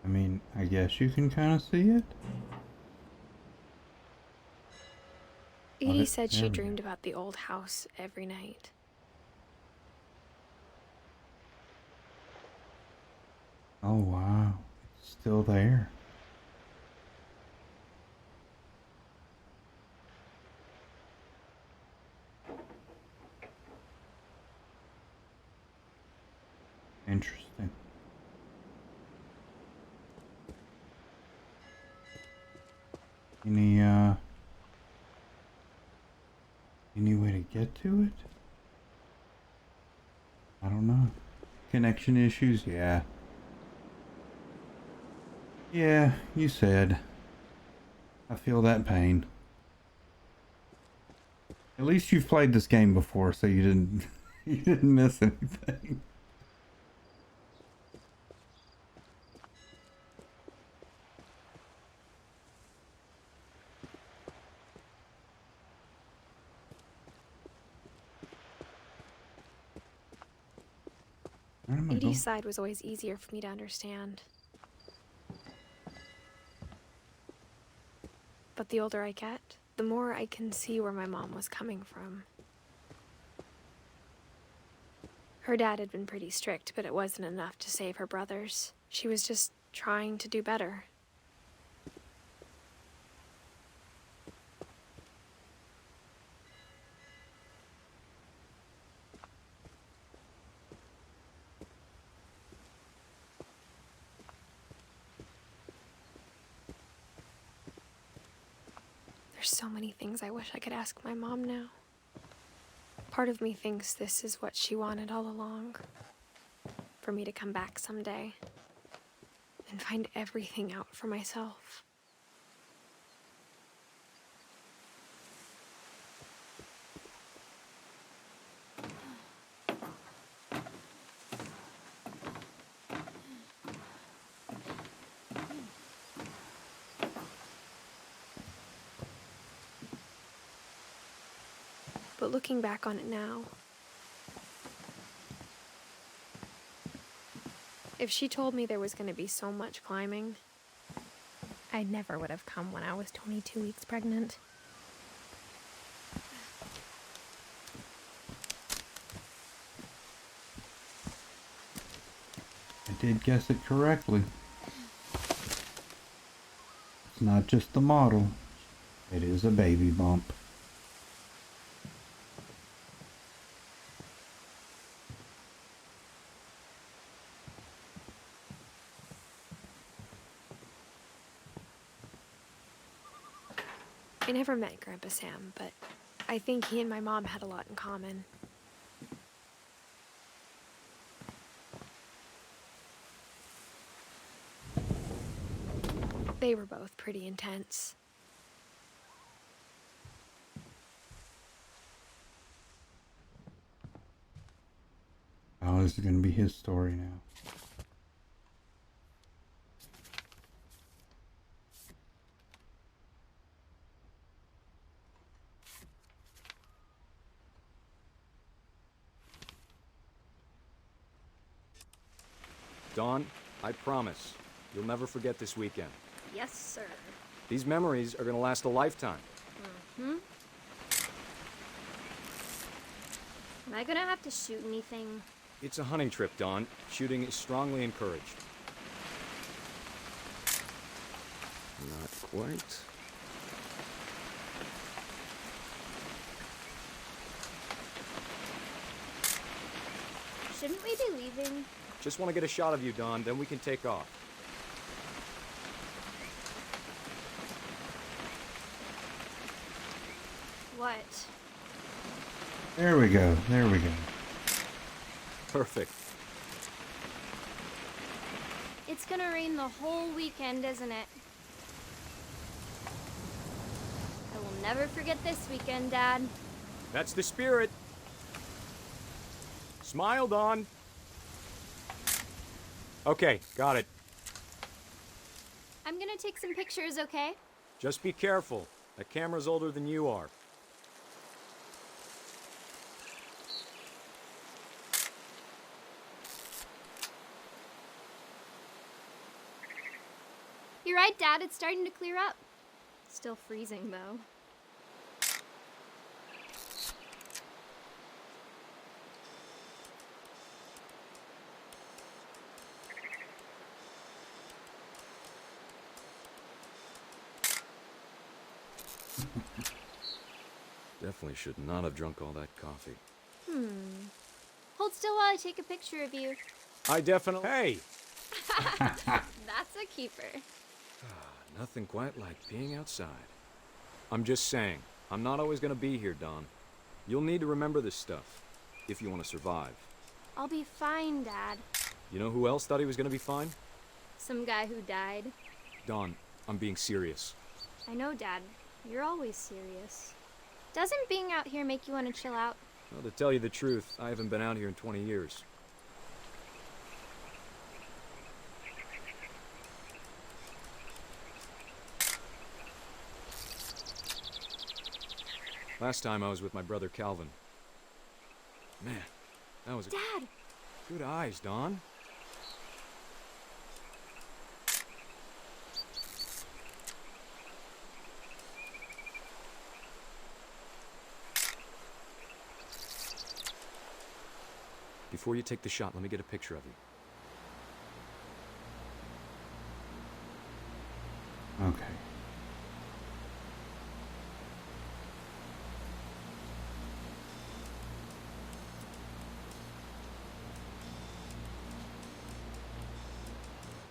I mean, I guess you can kind of see it. Edie said she dreamed about the old house every night. Oh, wow. It's still there. Interesting. Any way to get to it? I don't know. Connection issues? Yeah. Yeah, you said. I feel that pain. At least you've played this game before, so you didn't you didn't miss anything. Edie's side was always easier for me to understand. But the older I get, the more I can see where my mom was coming from. Her dad had been pretty strict, but it wasn't enough to save her brothers. She was just trying to do better. There's so many things I wish I could ask my mom now. Part of me thinks this is what she wanted all along. For me to come back someday and find everything out for myself. But looking back on it now, if she told me there was going to be so much climbing, I never would have come when I was 22 weeks pregnant. I did guess it correctly. It's not just the model. It is a baby bump. I never met Grandpa Sam, but I think he and my mom had a lot in common. They were both pretty intense. Oh, this is going to be his story now. Dawn, I promise, you'll never forget this weekend. Yes, sir. These memories are gonna last a lifetime. Mm-hmm. Am I gonna have to shoot anything? It's a hunting trip, Dawn. Shooting is strongly encouraged. Not quite. Shouldn't we be leaving? Just want to get a shot of you, Dawn, then we can take off. What? There we go. There we go. Perfect. It's gonna rain the whole weekend, isn't it? I will never forget this weekend, Dad. That's the spirit. Smile, Dawn. Okay, got it. I'm gonna take some pictures, okay? Just be careful. That camera's older than you are. You're right, Dad. It's starting to clear up. Still freezing, though. Definitely should not have drunk all that coffee. Hold still while I take a picture of you. I definitely... Hey! That's a keeper. Nothing quite like being outside. I'm just saying, I'm not always gonna be here, Dawn. You'll need to remember this stuff, if you want to survive. I'll be fine, Dad. You know who else thought he was gonna be fine? Some guy who died. Dawn, I'm being serious. I know, Dad. You're always serious. Doesn't being out here make you want to chill out? Well, to tell you the truth, I haven't been out here in 20 years. Last time I was with my brother Calvin. Man, that was a... Dad! Good eyes, Dawn. Before you take the shot, let me get a picture of you. Okay.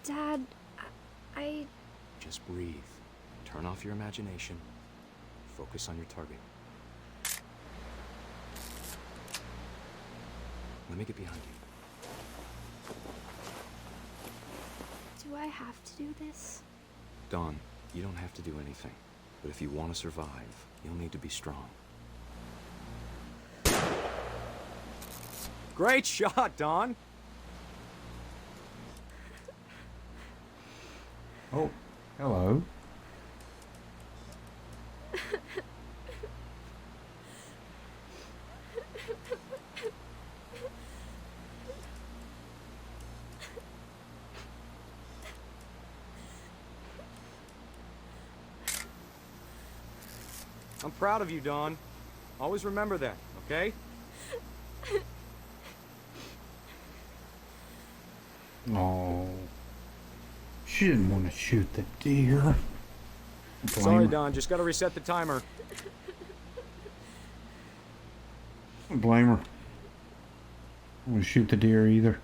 Dad, I... Just breathe. Turn off your imagination. Focus on your target. Let me get behind you. Do I have to do this? Dawn, you don't have to do anything. But if you want to survive, you'll need to be strong. Great shot, Dawn! Oh, hello. I'm proud of you, Dawn. Always remember that, okay? Oh. She didn't want to shoot the deer. Sorry, Dawn. Just gotta reset the timer. Don't blame her. I don't want to shoot the deer either.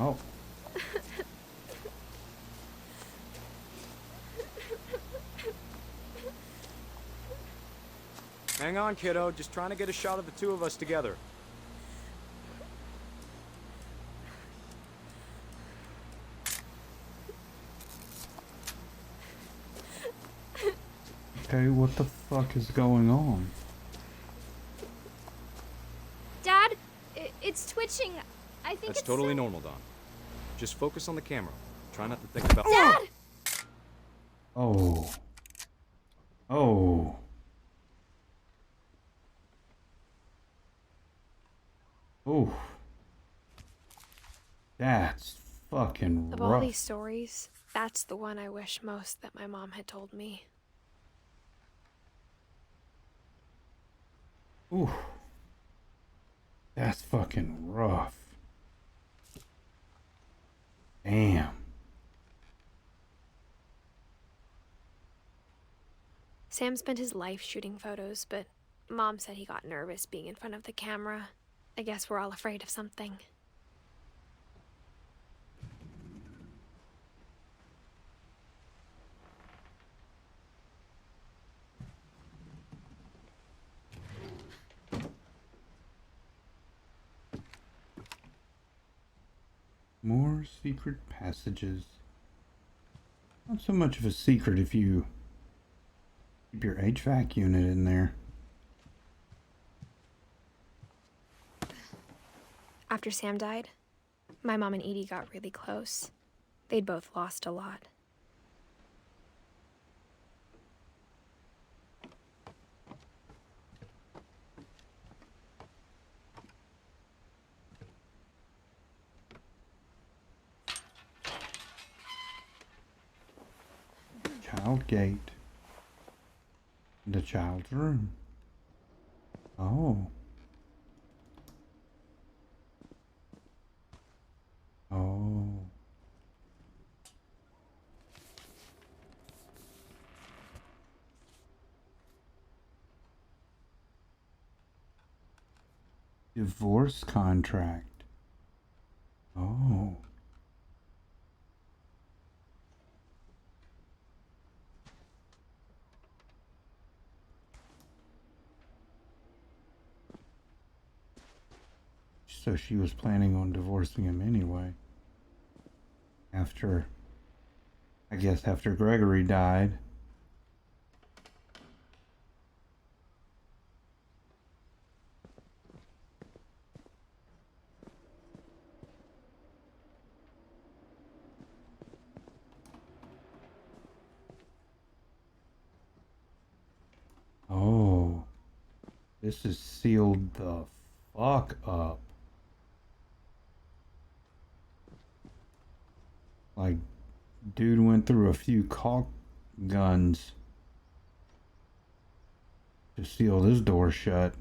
Oh. Hang on, kiddo. Just trying to get a shot of the two of us together. Okay, what the fuck is going on? Dad, it's twitching. I think That's it's totally so... normal, Dawn. Just focus on the camera. Try not to think about... Dad! Oh. Oh. Oh. That's fucking Of rough. all these stories, that's the one I wish most that my mom had told me. Ooh. That's fucking rough. Damn. Sam spent his life shooting photos, but Mom said he got nervous being in front of the camera. I guess we're all afraid of something. More secret passages. Not so much of a secret if you keep your HVAC unit in there. After Sam died, my mom and Edie got really close. They'd both lost a lot. Child gate. The child's room. Oh. Oh. Divorce contract. Oh. So she was planning on divorcing him anyway. I guess after Gregory died. Oh. This is sealed the fuck up. Like, dude went through a few caulk guns to seal this door shut.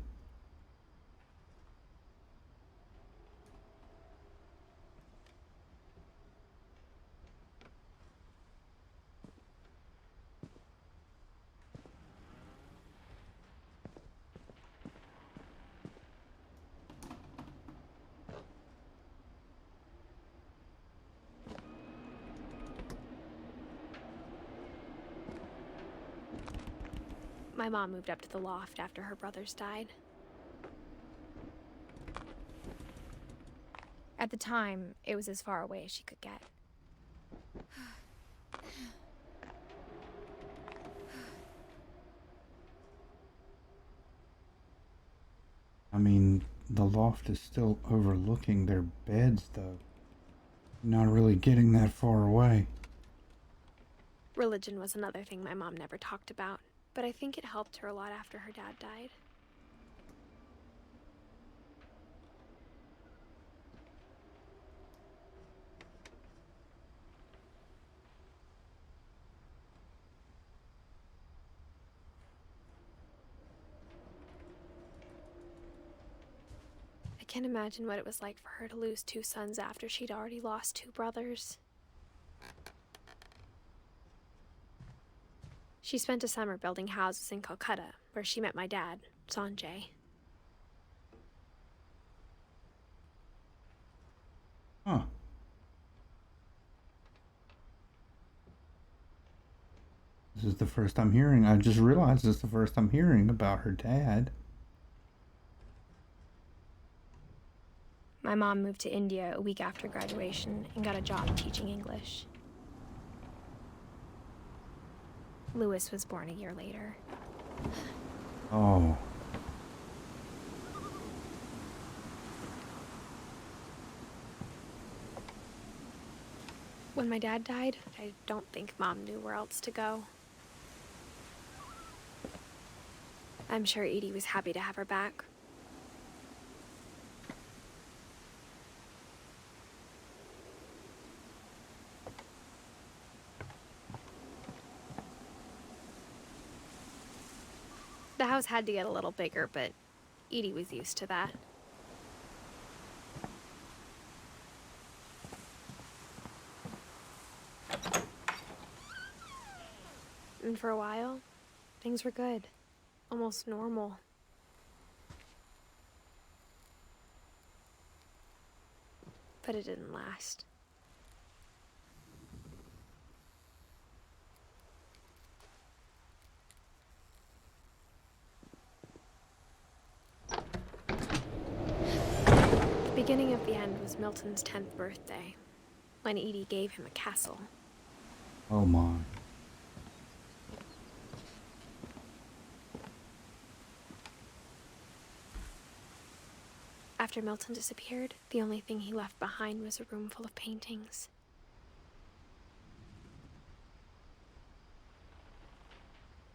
My mom moved up to the loft after her brothers died. At the time, it was as far away as she could get. I mean, the loft is still overlooking their beds, though. Not really getting that far away. Religion was another thing my mom never talked about, but I think it helped her a lot after her dad died. I can't imagine what it was like for her to lose 2 sons after she'd already lost 2 brothers. She spent a summer building houses in Calcutta, where she met my dad, Sanjay. Huh. This is the first I'm hearing. I just realized this is the first I'm hearing about her dad. My mom moved to India a week after graduation and got a job teaching English. Lewis was born a year later. Oh. When my dad died, I don't think Mom knew where else to go. I'm sure Edie was happy to have her back. The house had to get a little bigger, but Edie was used to that. And for a while, things were good. Almost normal. But it didn't last. The beginning of the end was Milton's 10th birthday, when Edie gave him a castle. Oh my. After Milton disappeared, the only thing he left behind was a room full of paintings.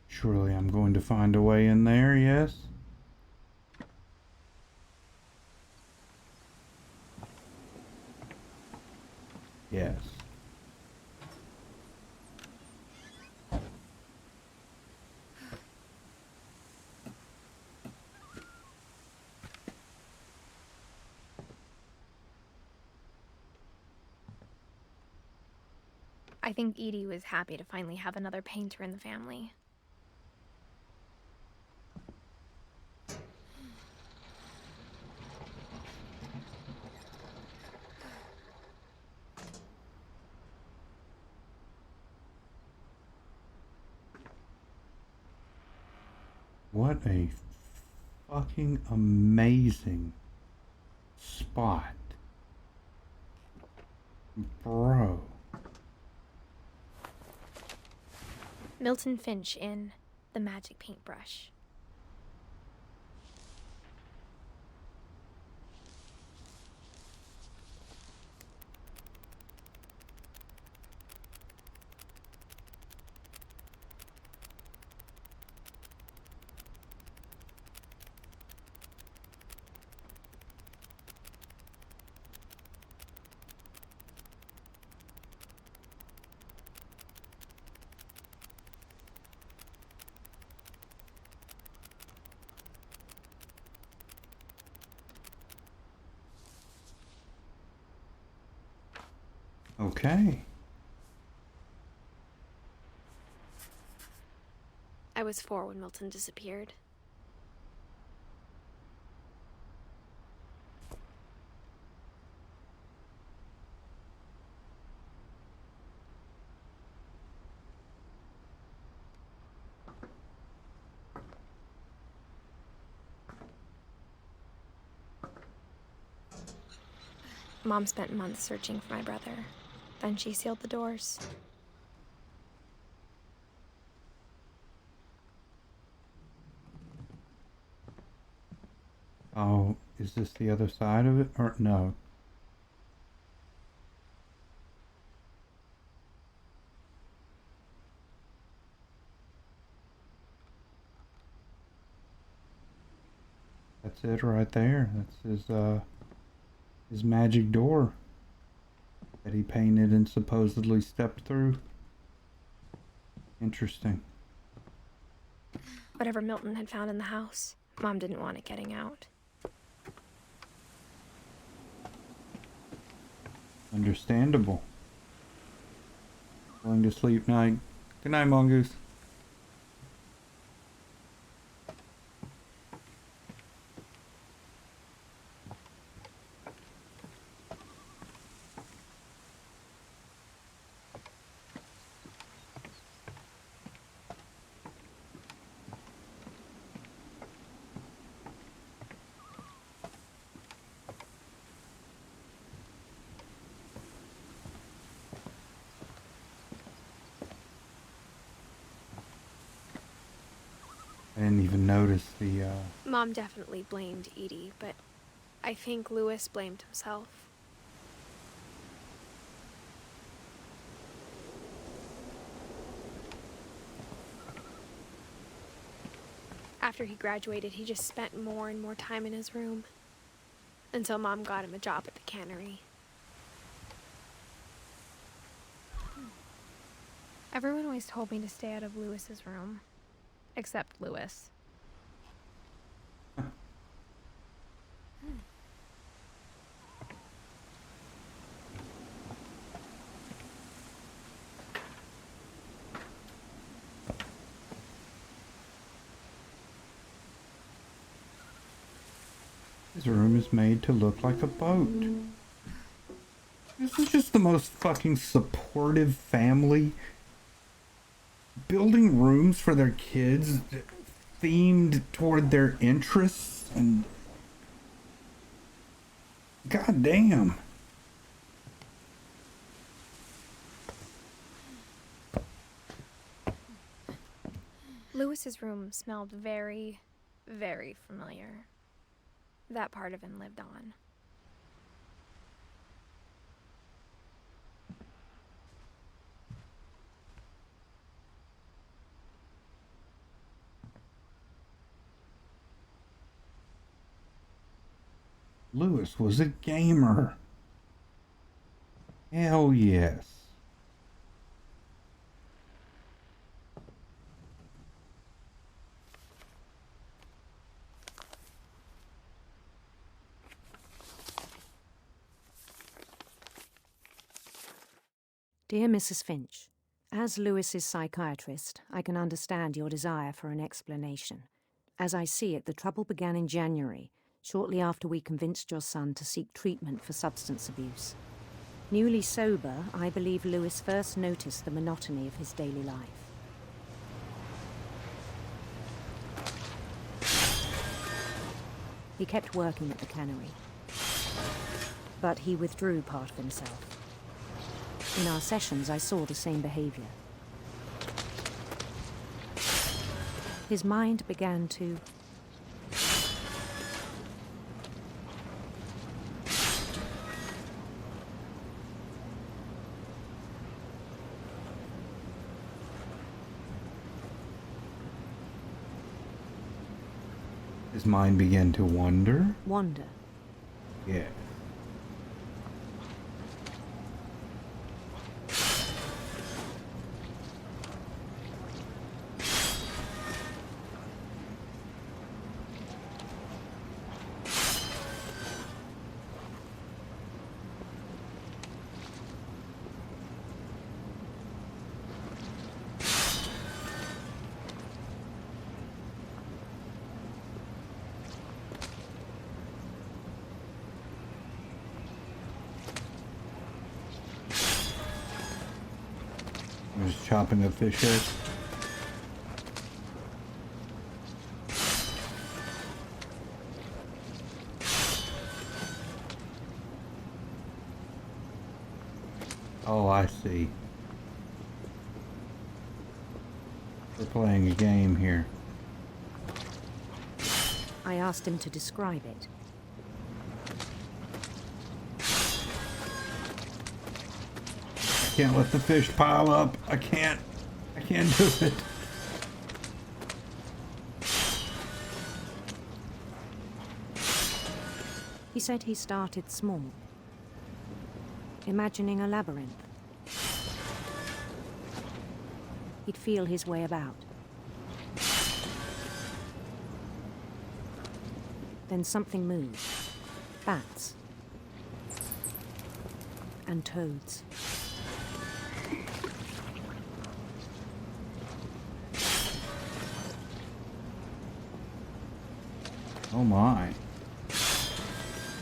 Surely I'm going to find a way in there, yes? Yes. I think Edie was happy to finally have another painter in the family. What a fucking amazing spot. Bro. Milton Finch in The Magic Paintbrush. Okay. I was 4 when Milton disappeared. Mom spent months searching for my brother. Then she sealed the doors. Oh, is this the other side of it? Or no? That's it right there. That's his magic door that he painted and supposedly stepped through. Interesting. Whatever Milton had found in the house, Mom didn't want it getting out. Understandable. Going to sleep night. Good night, Mongoose. I didn't even notice the, Mom definitely blamed Edie, but I think Lewis blamed himself. After he graduated, he just spent more and more time in his room. Until Mom got him a job at the cannery. Everyone always told me to stay out of Lewis's room. Except Lewis. His room is made to look like a boat. This is just the most fucking supportive family. Building rooms for their kids themed toward their interests and... God damn. Lewis's room smelled very, very familiar. That part of him lived on. Lewis was a gamer. Hell yes. Dear Mrs. Finch, as Lewis's psychiatrist, I can understand your desire for an explanation. As I see it, the trouble began in January, shortly after we convinced your son to seek treatment for substance abuse. Newly sober, I believe Lewis first noticed the monotony of his daily life. He kept working at the cannery, but he withdrew part of himself. In our sessions, I saw the same behavior. His mind began to... His mind began to wander? wander. Yeah. I was chopping a fish head. Oh, I see. We're playing a game here. I asked him to describe it. I can't let the fish pile up. I can't do it. He said he started small, imagining a labyrinth. He'd feel his way about. Then something moved. Bats. And toads. Oh my.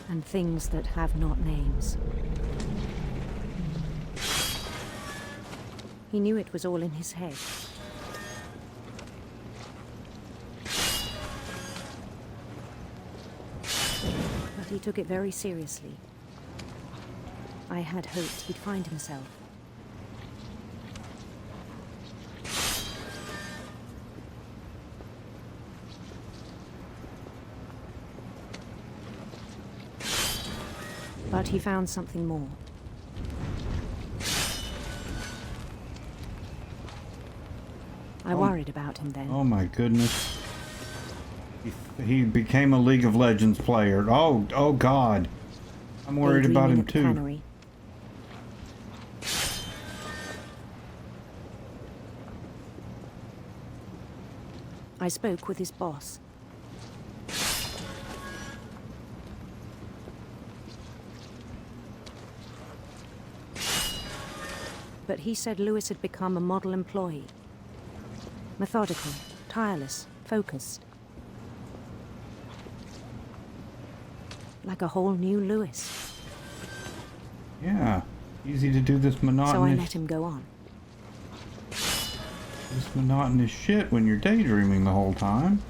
And things that have not names. He knew it was all in his head. But he took it very seriously. I had hoped he'd find himself. But he found something more. I worried about him then. Oh my goodness. He became a League of Legends player. Oh God. I'm worried about him too. Cannery. I spoke with his boss. But he said Lewis had become a model employee. Methodical, tireless, focused. like a whole new Lewis. Yeah, easy to do this So I monotonous, let him go on. shit when you're daydreaming the whole time.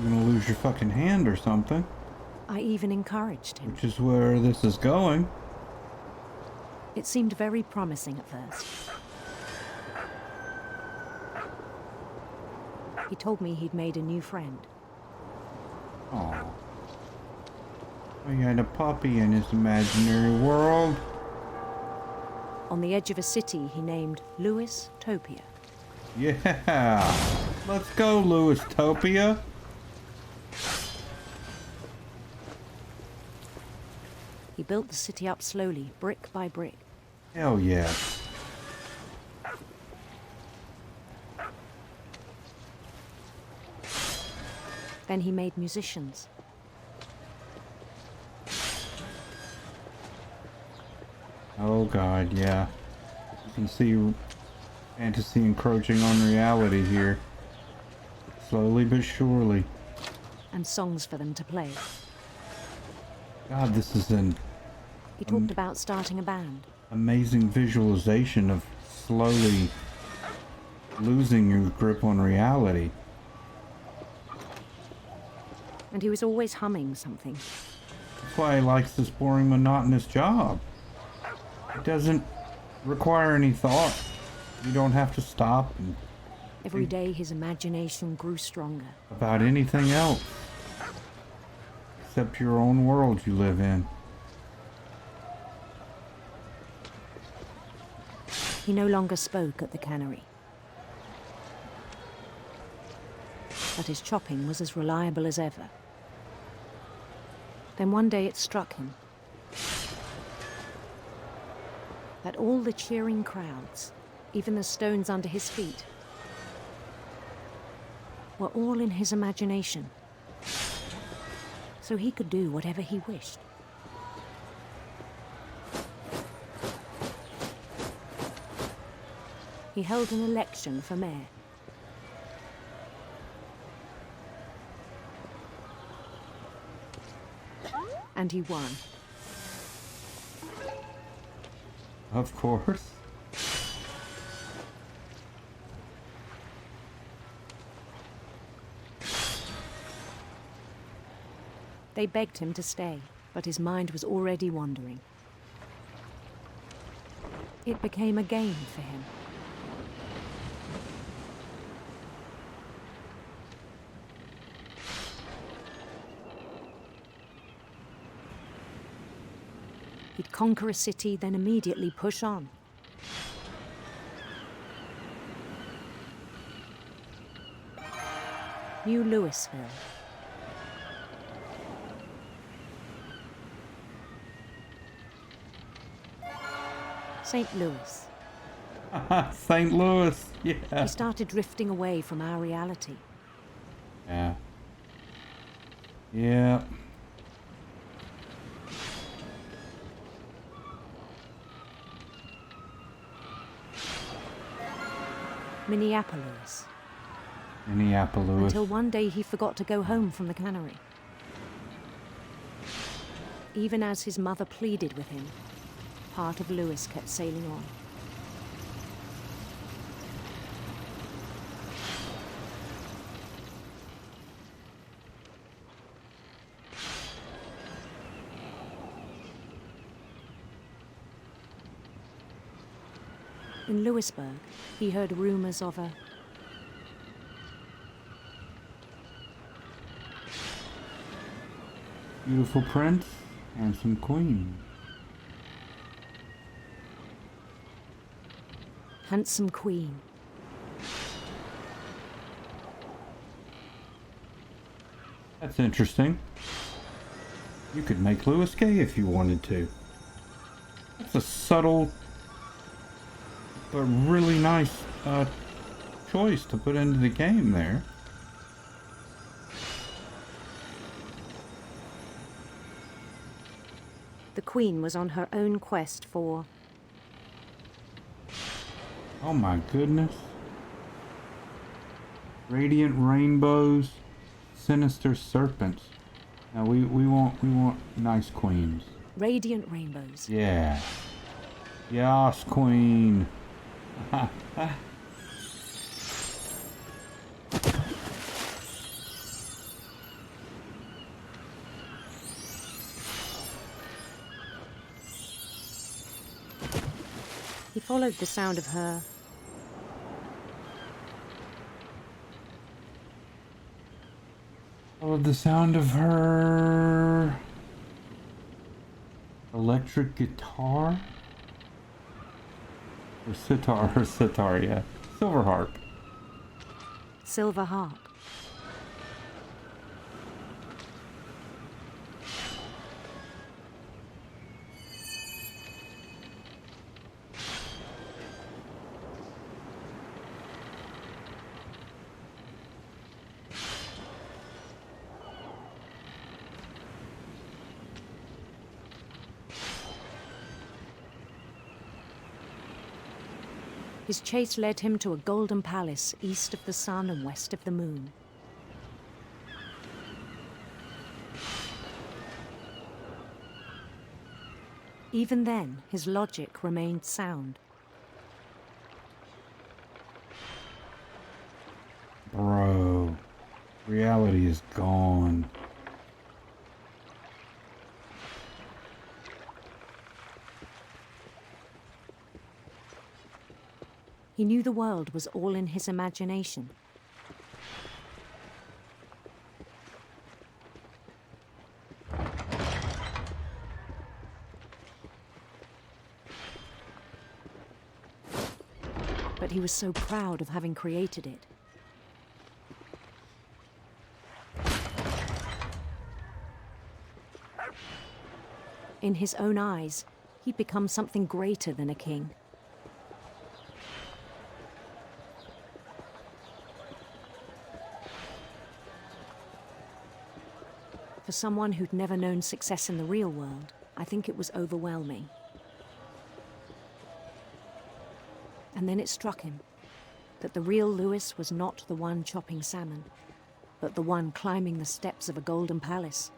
You're gonna lose your fucking hand or something, I even encouraged him. which is where this is going. It seemed very promising at first. He told me he'd made a new friend. Oh, he had a puppy in his imaginary world. On the edge of a city he named Lewis Topia. Yeah, let's go, Lewis Topia. He built the city up slowly, brick by brick. Hell yeah. Then he made musicians. Oh god, yeah. You can see fantasy encroaching on reality here. Slowly but surely. And songs for them to play. God, this is an He talked about starting a band. amazing visualization of slowly losing your grip on reality. And he was always humming something. That's why he likes this boring, monotonous job. It doesn't require any thought. You don't have to stop and Every day his imagination grew stronger. about anything else. Except your own world you live in. He no longer spoke at the cannery. But his chopping was as reliable as ever. Then one day it struck him that all the cheering crowds, even the stones under his feet, were all in his imagination. So he could do whatever he wished. He held an election for mayor. And he won. Of course. They begged him to stay, but his mind was already wandering. It became a game for him. He'd conquer a city, then immediately push on. New Louisville. St. Louis. St. Louis, yeah. He started drifting away from our reality. Yeah. Yeah. Minneapolis. Minneapolis. Until one day he forgot to go home from the cannery. Even as his mother pleaded with him, part of Lewis kept sailing on. In Lewisburg, he heard rumors of a beautiful prince, handsome queen. handsome queen. That's interesting. You could make Lewis gay if you wanted to. That's a subtle but really nice choice to put into the game there. The queen was on her own quest for... Oh my goodness. Radiant rainbows, sinister serpents. Now we want nice queens. Radiant rainbows. Yeah. Yes, queen. He followed the sound of her Oh, the sound of her electric guitar? Or sitar, yeah. Silver harp. silver harp. His chase led him to a golden palace east of the sun and west of the moon. Even then, his logic remained sound. Bro, reality is gone. He knew the world was all in his imagination. But he was so proud of having created it. In his own eyes, he'd become something greater than a king. For someone who'd never known success in the real world, I think it was overwhelming. And then it struck him that the real Lewis was not the one chopping salmon, but the one climbing the steps of a golden palace.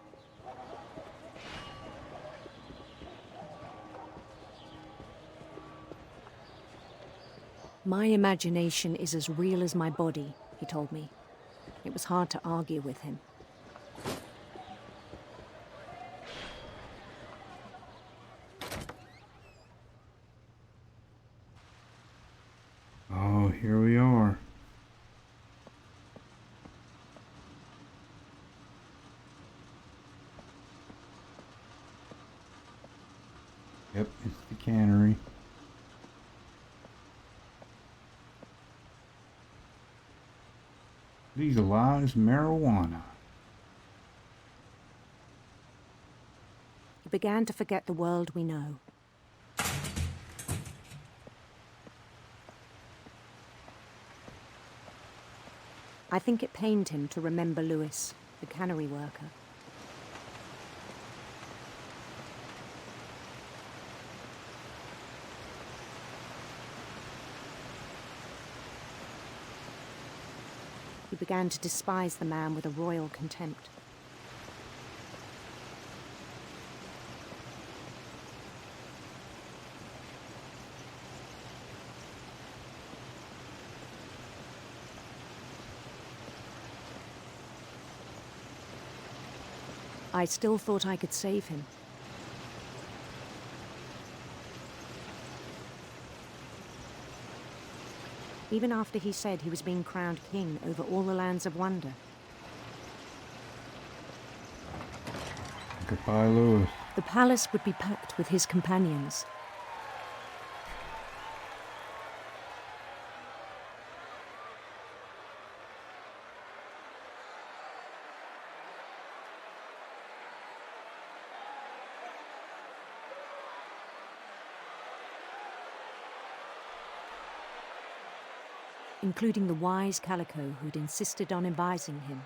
My imagination is as real as my body, he told me. It was hard to argue with him. Oh, here we are. Yep, it's the cannery. Legalize marijuana. He began to forget the world we know. I think it pained him to remember Lewis, the cannery worker. He began to despise the man with a royal contempt. I still thought I could save him. Even after he said he was being crowned king over all the lands of wonder. Goodbye, Lewis. The palace would be packed with his companions. Including the wise Calico who'd insisted on advising him.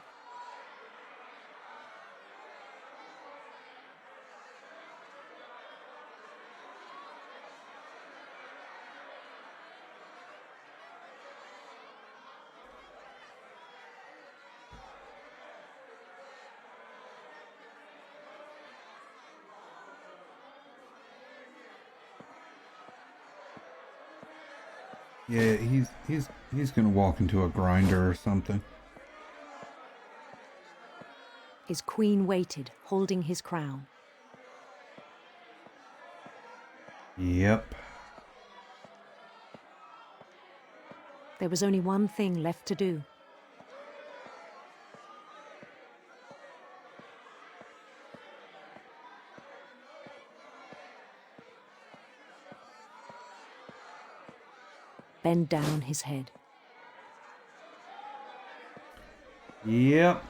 Yeah, he's gonna walk into a grinder or something. His queen waited, holding his crown. Yep. There was only one thing left to do. Bend down his head. Yep.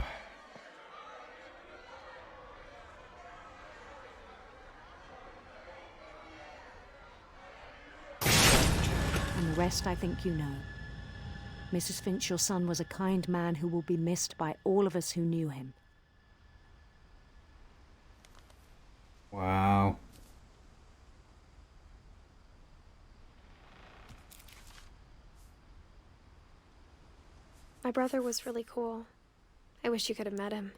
And the rest I think you know. Mrs. Finch, your son was a kind man who will be missed by all of us who knew him. Wow. My brother was really cool. I wish you could have met him.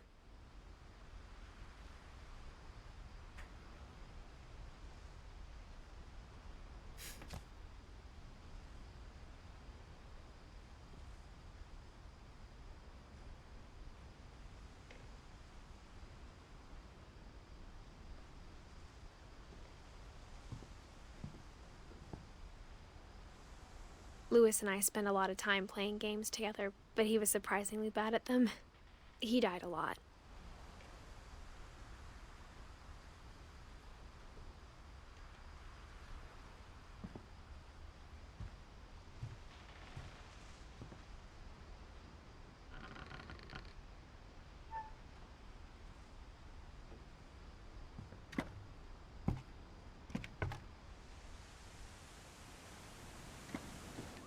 Lewis and I spent a lot of time playing games together, but he was surprisingly bad at them. He died a lot.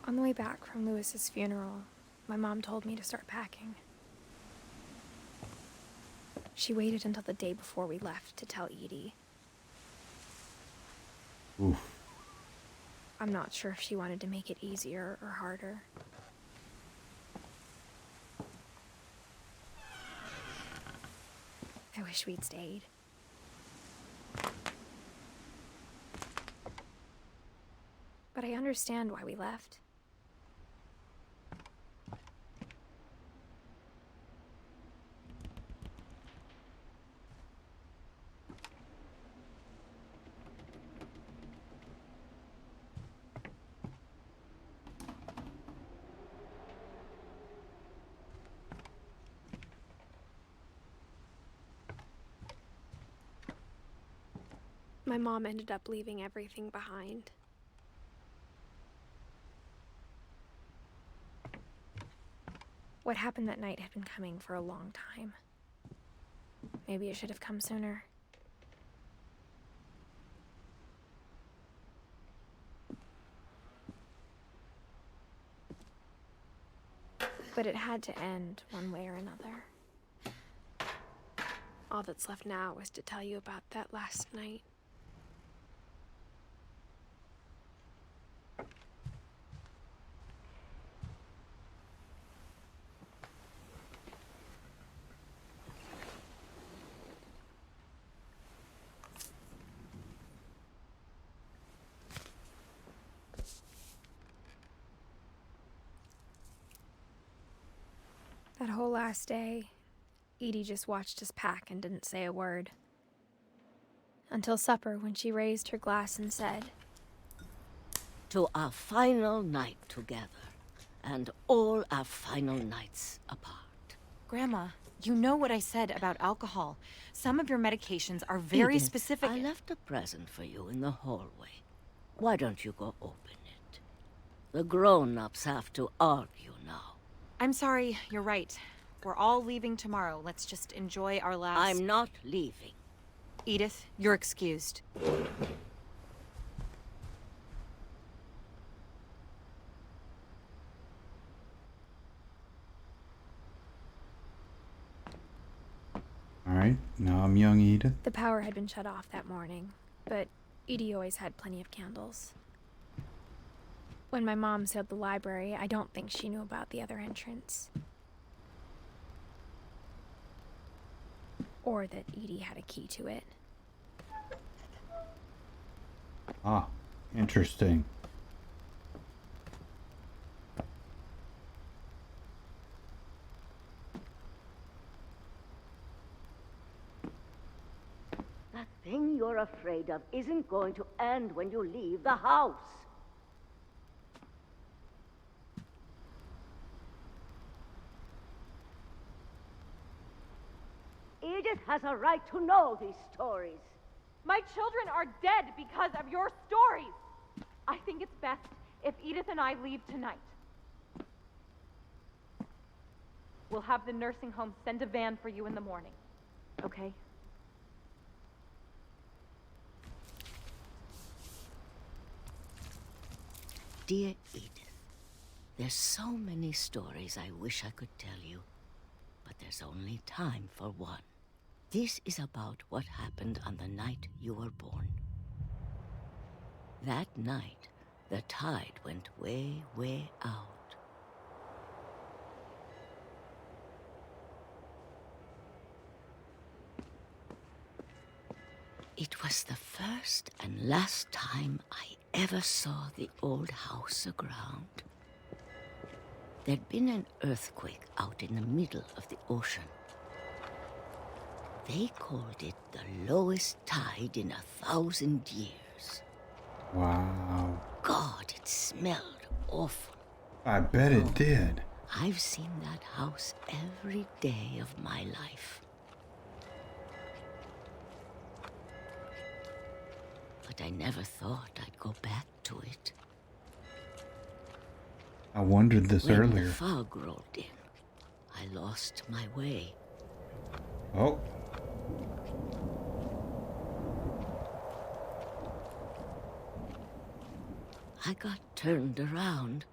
On the way back from Lewis's funeral, my mom told me to start packing. She waited until the day before we left to tell Edie. Oof. I'm not sure if she wanted to make it easier or harder. I wish we'd stayed. But I understand why we left. My mom ended up leaving everything behind. What happened that night had been coming for a long time. Maybe it should have come sooner. But it had to end one way or another. All that's left now is to tell you about that last night. That whole last day, Edie just watched us pack and didn't say a word. Until supper, when she raised her glass and said, "To our final night together, and all our final nights apart." Grandma, you know what I said about alcohol. Some of your medications are very Edith, specific. I left a present for you in the hallway. Why don't you go open it? The grown-ups have to argue now. I'm sorry, you're right. We're all leaving tomorrow. Let's just enjoy our last... I'm not leaving. Edith, you're excused. Alright, now I'm young Edith. the power had been shut off that morning, but Edie always had plenty of candles. When my mom sealed the library, I don't think she knew about the other entrance. Or that Edie had a key to it. Ah, interesting. thing you're afraid of isn't going to end when you leave the house. Edith has a right to know these stories. My children are dead because of your stories. I think it's best if Edith and I leave tonight. We'll have the nursing home send a van for you in the morning, okay? Dear Edith, there's so many stories I wish I could tell you, but there's only time for one. This is about what happened on the night you were born. That night, the tide went way, way out. It was the first and last time I ever saw the old house aground. There'd been an earthquake out in the middle of the ocean. They called it the lowest tide in 1,000 years. Wow. God, it smelled awful. I bet it did. I've seen that house every day of my life. But I never thought I'd go back to it. I wondered this When earlier. the fog rolled in, I lost my way. Oh. I got turned around.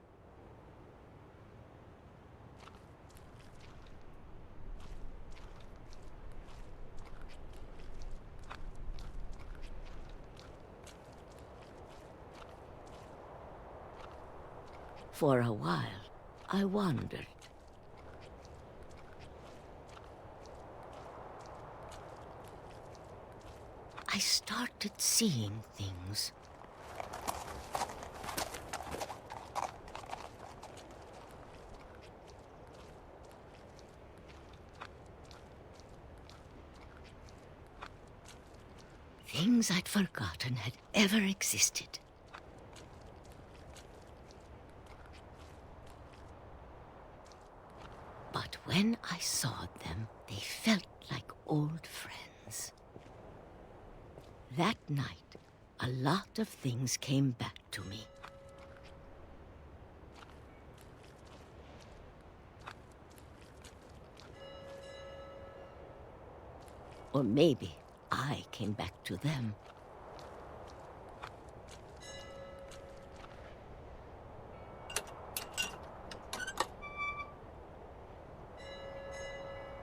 For a while, I wandered. I started seeing things. Things I'd forgotten had ever existed. But when I saw them, they felt like old friends. That night, a lot of things came back to me. Or maybe I came back to them.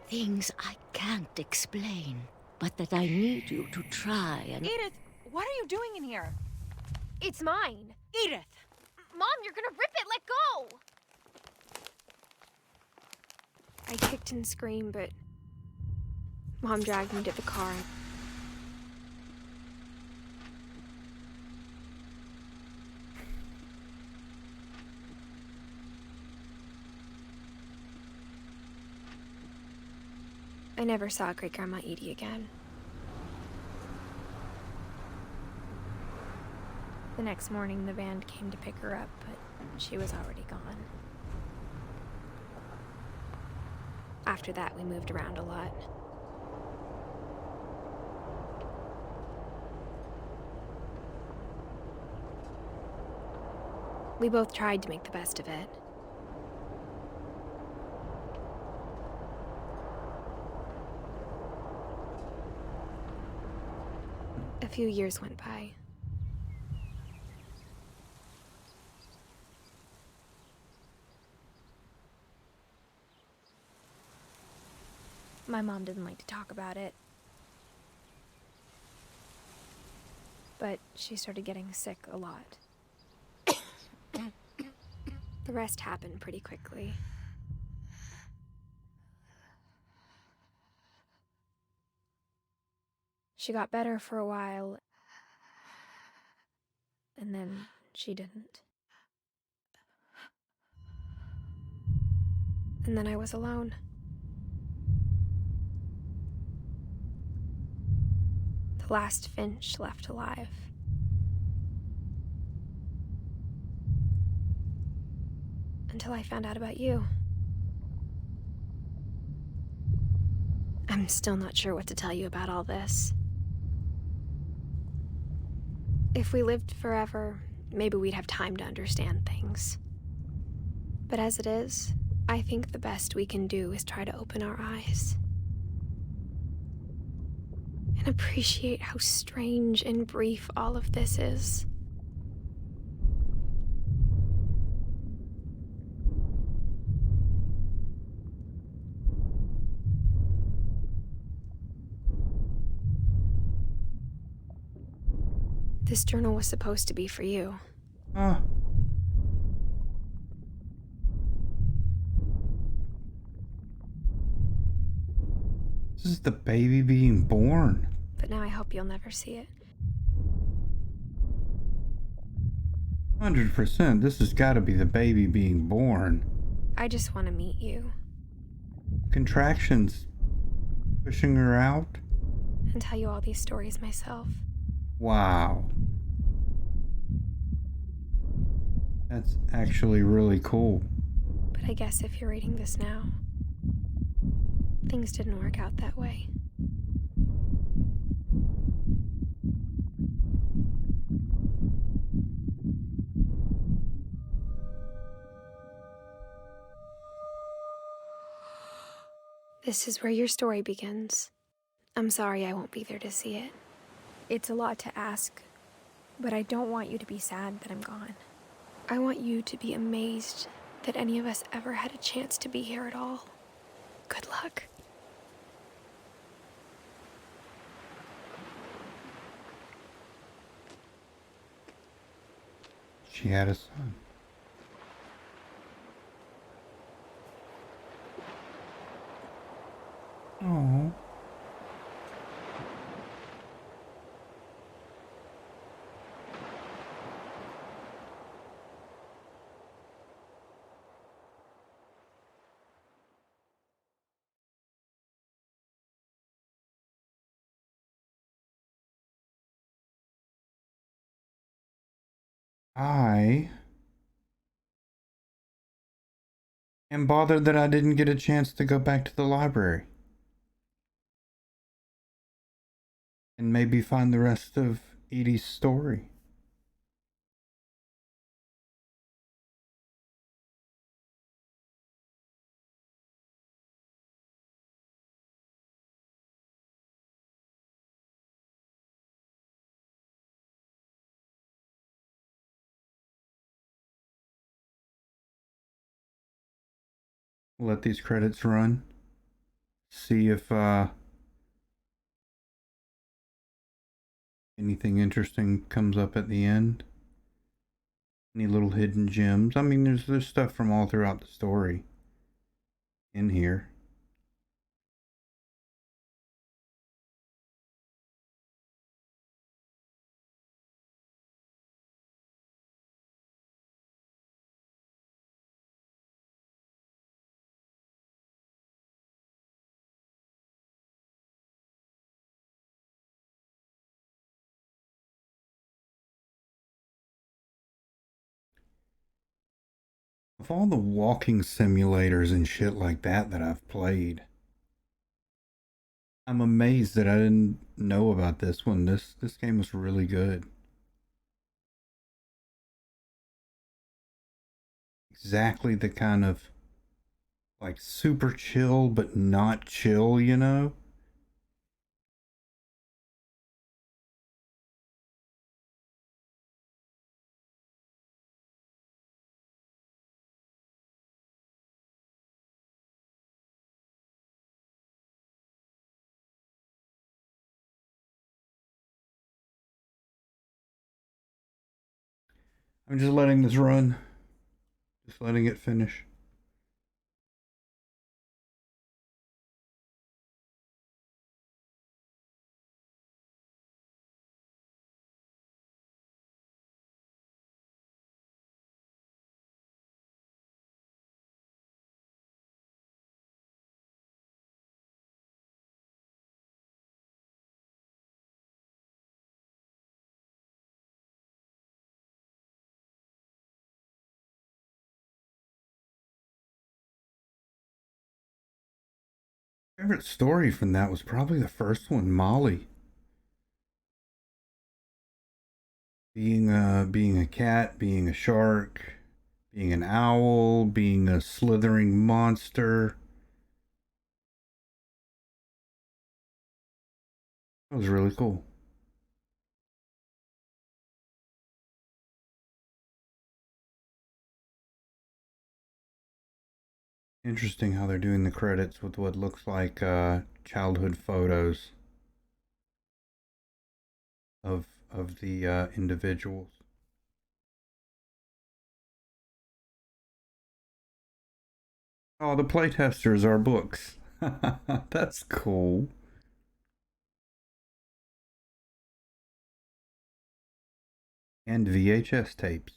Things I can't explain, but that I need you to try and... Edith, what are you doing in here? It's mine. Edith! Mom, you're gonna rip it! Let go! I kicked and screamed, but Mom dragged me to the car. I never saw Great-Grandma Edie again. The next morning, the van came to pick her up, but she was already gone. After that, we moved around a lot. We both tried to make the best of it. A few years went by. My mom didn't like to talk about it. But she started getting sick a lot. The rest happened pretty quickly. She got better for a while, and then she didn't. And then I was alone. The last Finch left alive. Until I found out about you. I'm still not sure what to tell you about all this. If we lived forever, maybe we'd have time to understand things. But as it is, I think the best we can do is try to open our eyes. And appreciate how strange and brief all of this is. This journal was supposed to be for you. Huh. This is the baby being born. But now I hope you'll never see it. 100%. This has got to be the baby being born. I just want to meet you. Contractions pushing her out? And tell you all these stories myself. Wow. That's actually really cool. But I guess if you're reading this now, things didn't work out that way. This is where your story begins. I'm sorry I won't be there to see it. It's a lot to ask, but I don't want you to be sad that I'm gone. I want you to be amazed that any of us ever had a chance to be here at all. Good luck. She had a son. Oh. I am bothered that I didn't get a chance to go back to the library and maybe find the rest of Edie's story. Let these credits run. See if anything interesting comes up at the end. Any little hidden gems. I mean, there's stuff from all throughout the story in here. Of all the walking simulators and shit like that I've played, I'm amazed that I didn't know about this one. This game was really good. Exactly the kind of like super chill but not chill, you know? I'm just letting this run. Just letting it finish. Favorite story from that was probably the first one, Molly. Being a cat, being a shark, being an owl, being a slithering monster. That was really cool. Interesting how they're doing the credits with what looks like childhood photos of the individuals. Oh, the playtesters are books. That's cool. And VHS tapes.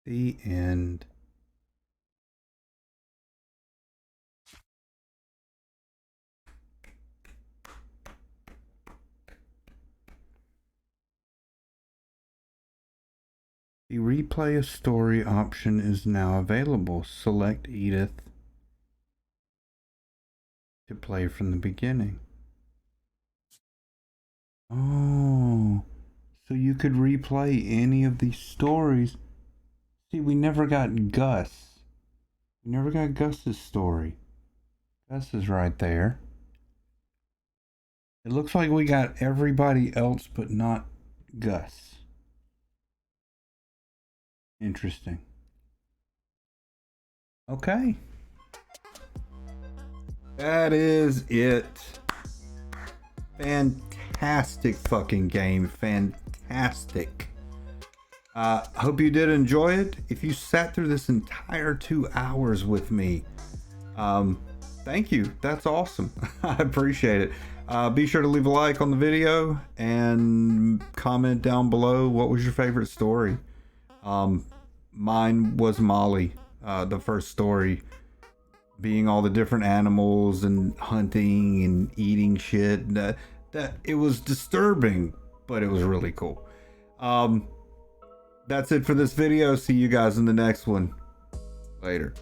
The end. The replay a story option is now available. Select Edith to play from the beginning. Oh, so you could replay any of these stories. See, we never got Gus. We never got Gus's story. Gus is right there. It looks like we got everybody else but not Gus. Interesting. Okay. That is it. Fantastic fucking game. Fantastic. Hope you did enjoy it. If you sat through this entire 2 hours with me, thank you. That's awesome. I appreciate it. Be sure to leave a like on the video and comment down below what was your favorite story. Mine was Molly, the first story, being all the different animals and hunting and eating shit. That it was disturbing, but it was really cool. That's it for this video. See you guys in the next one. Later.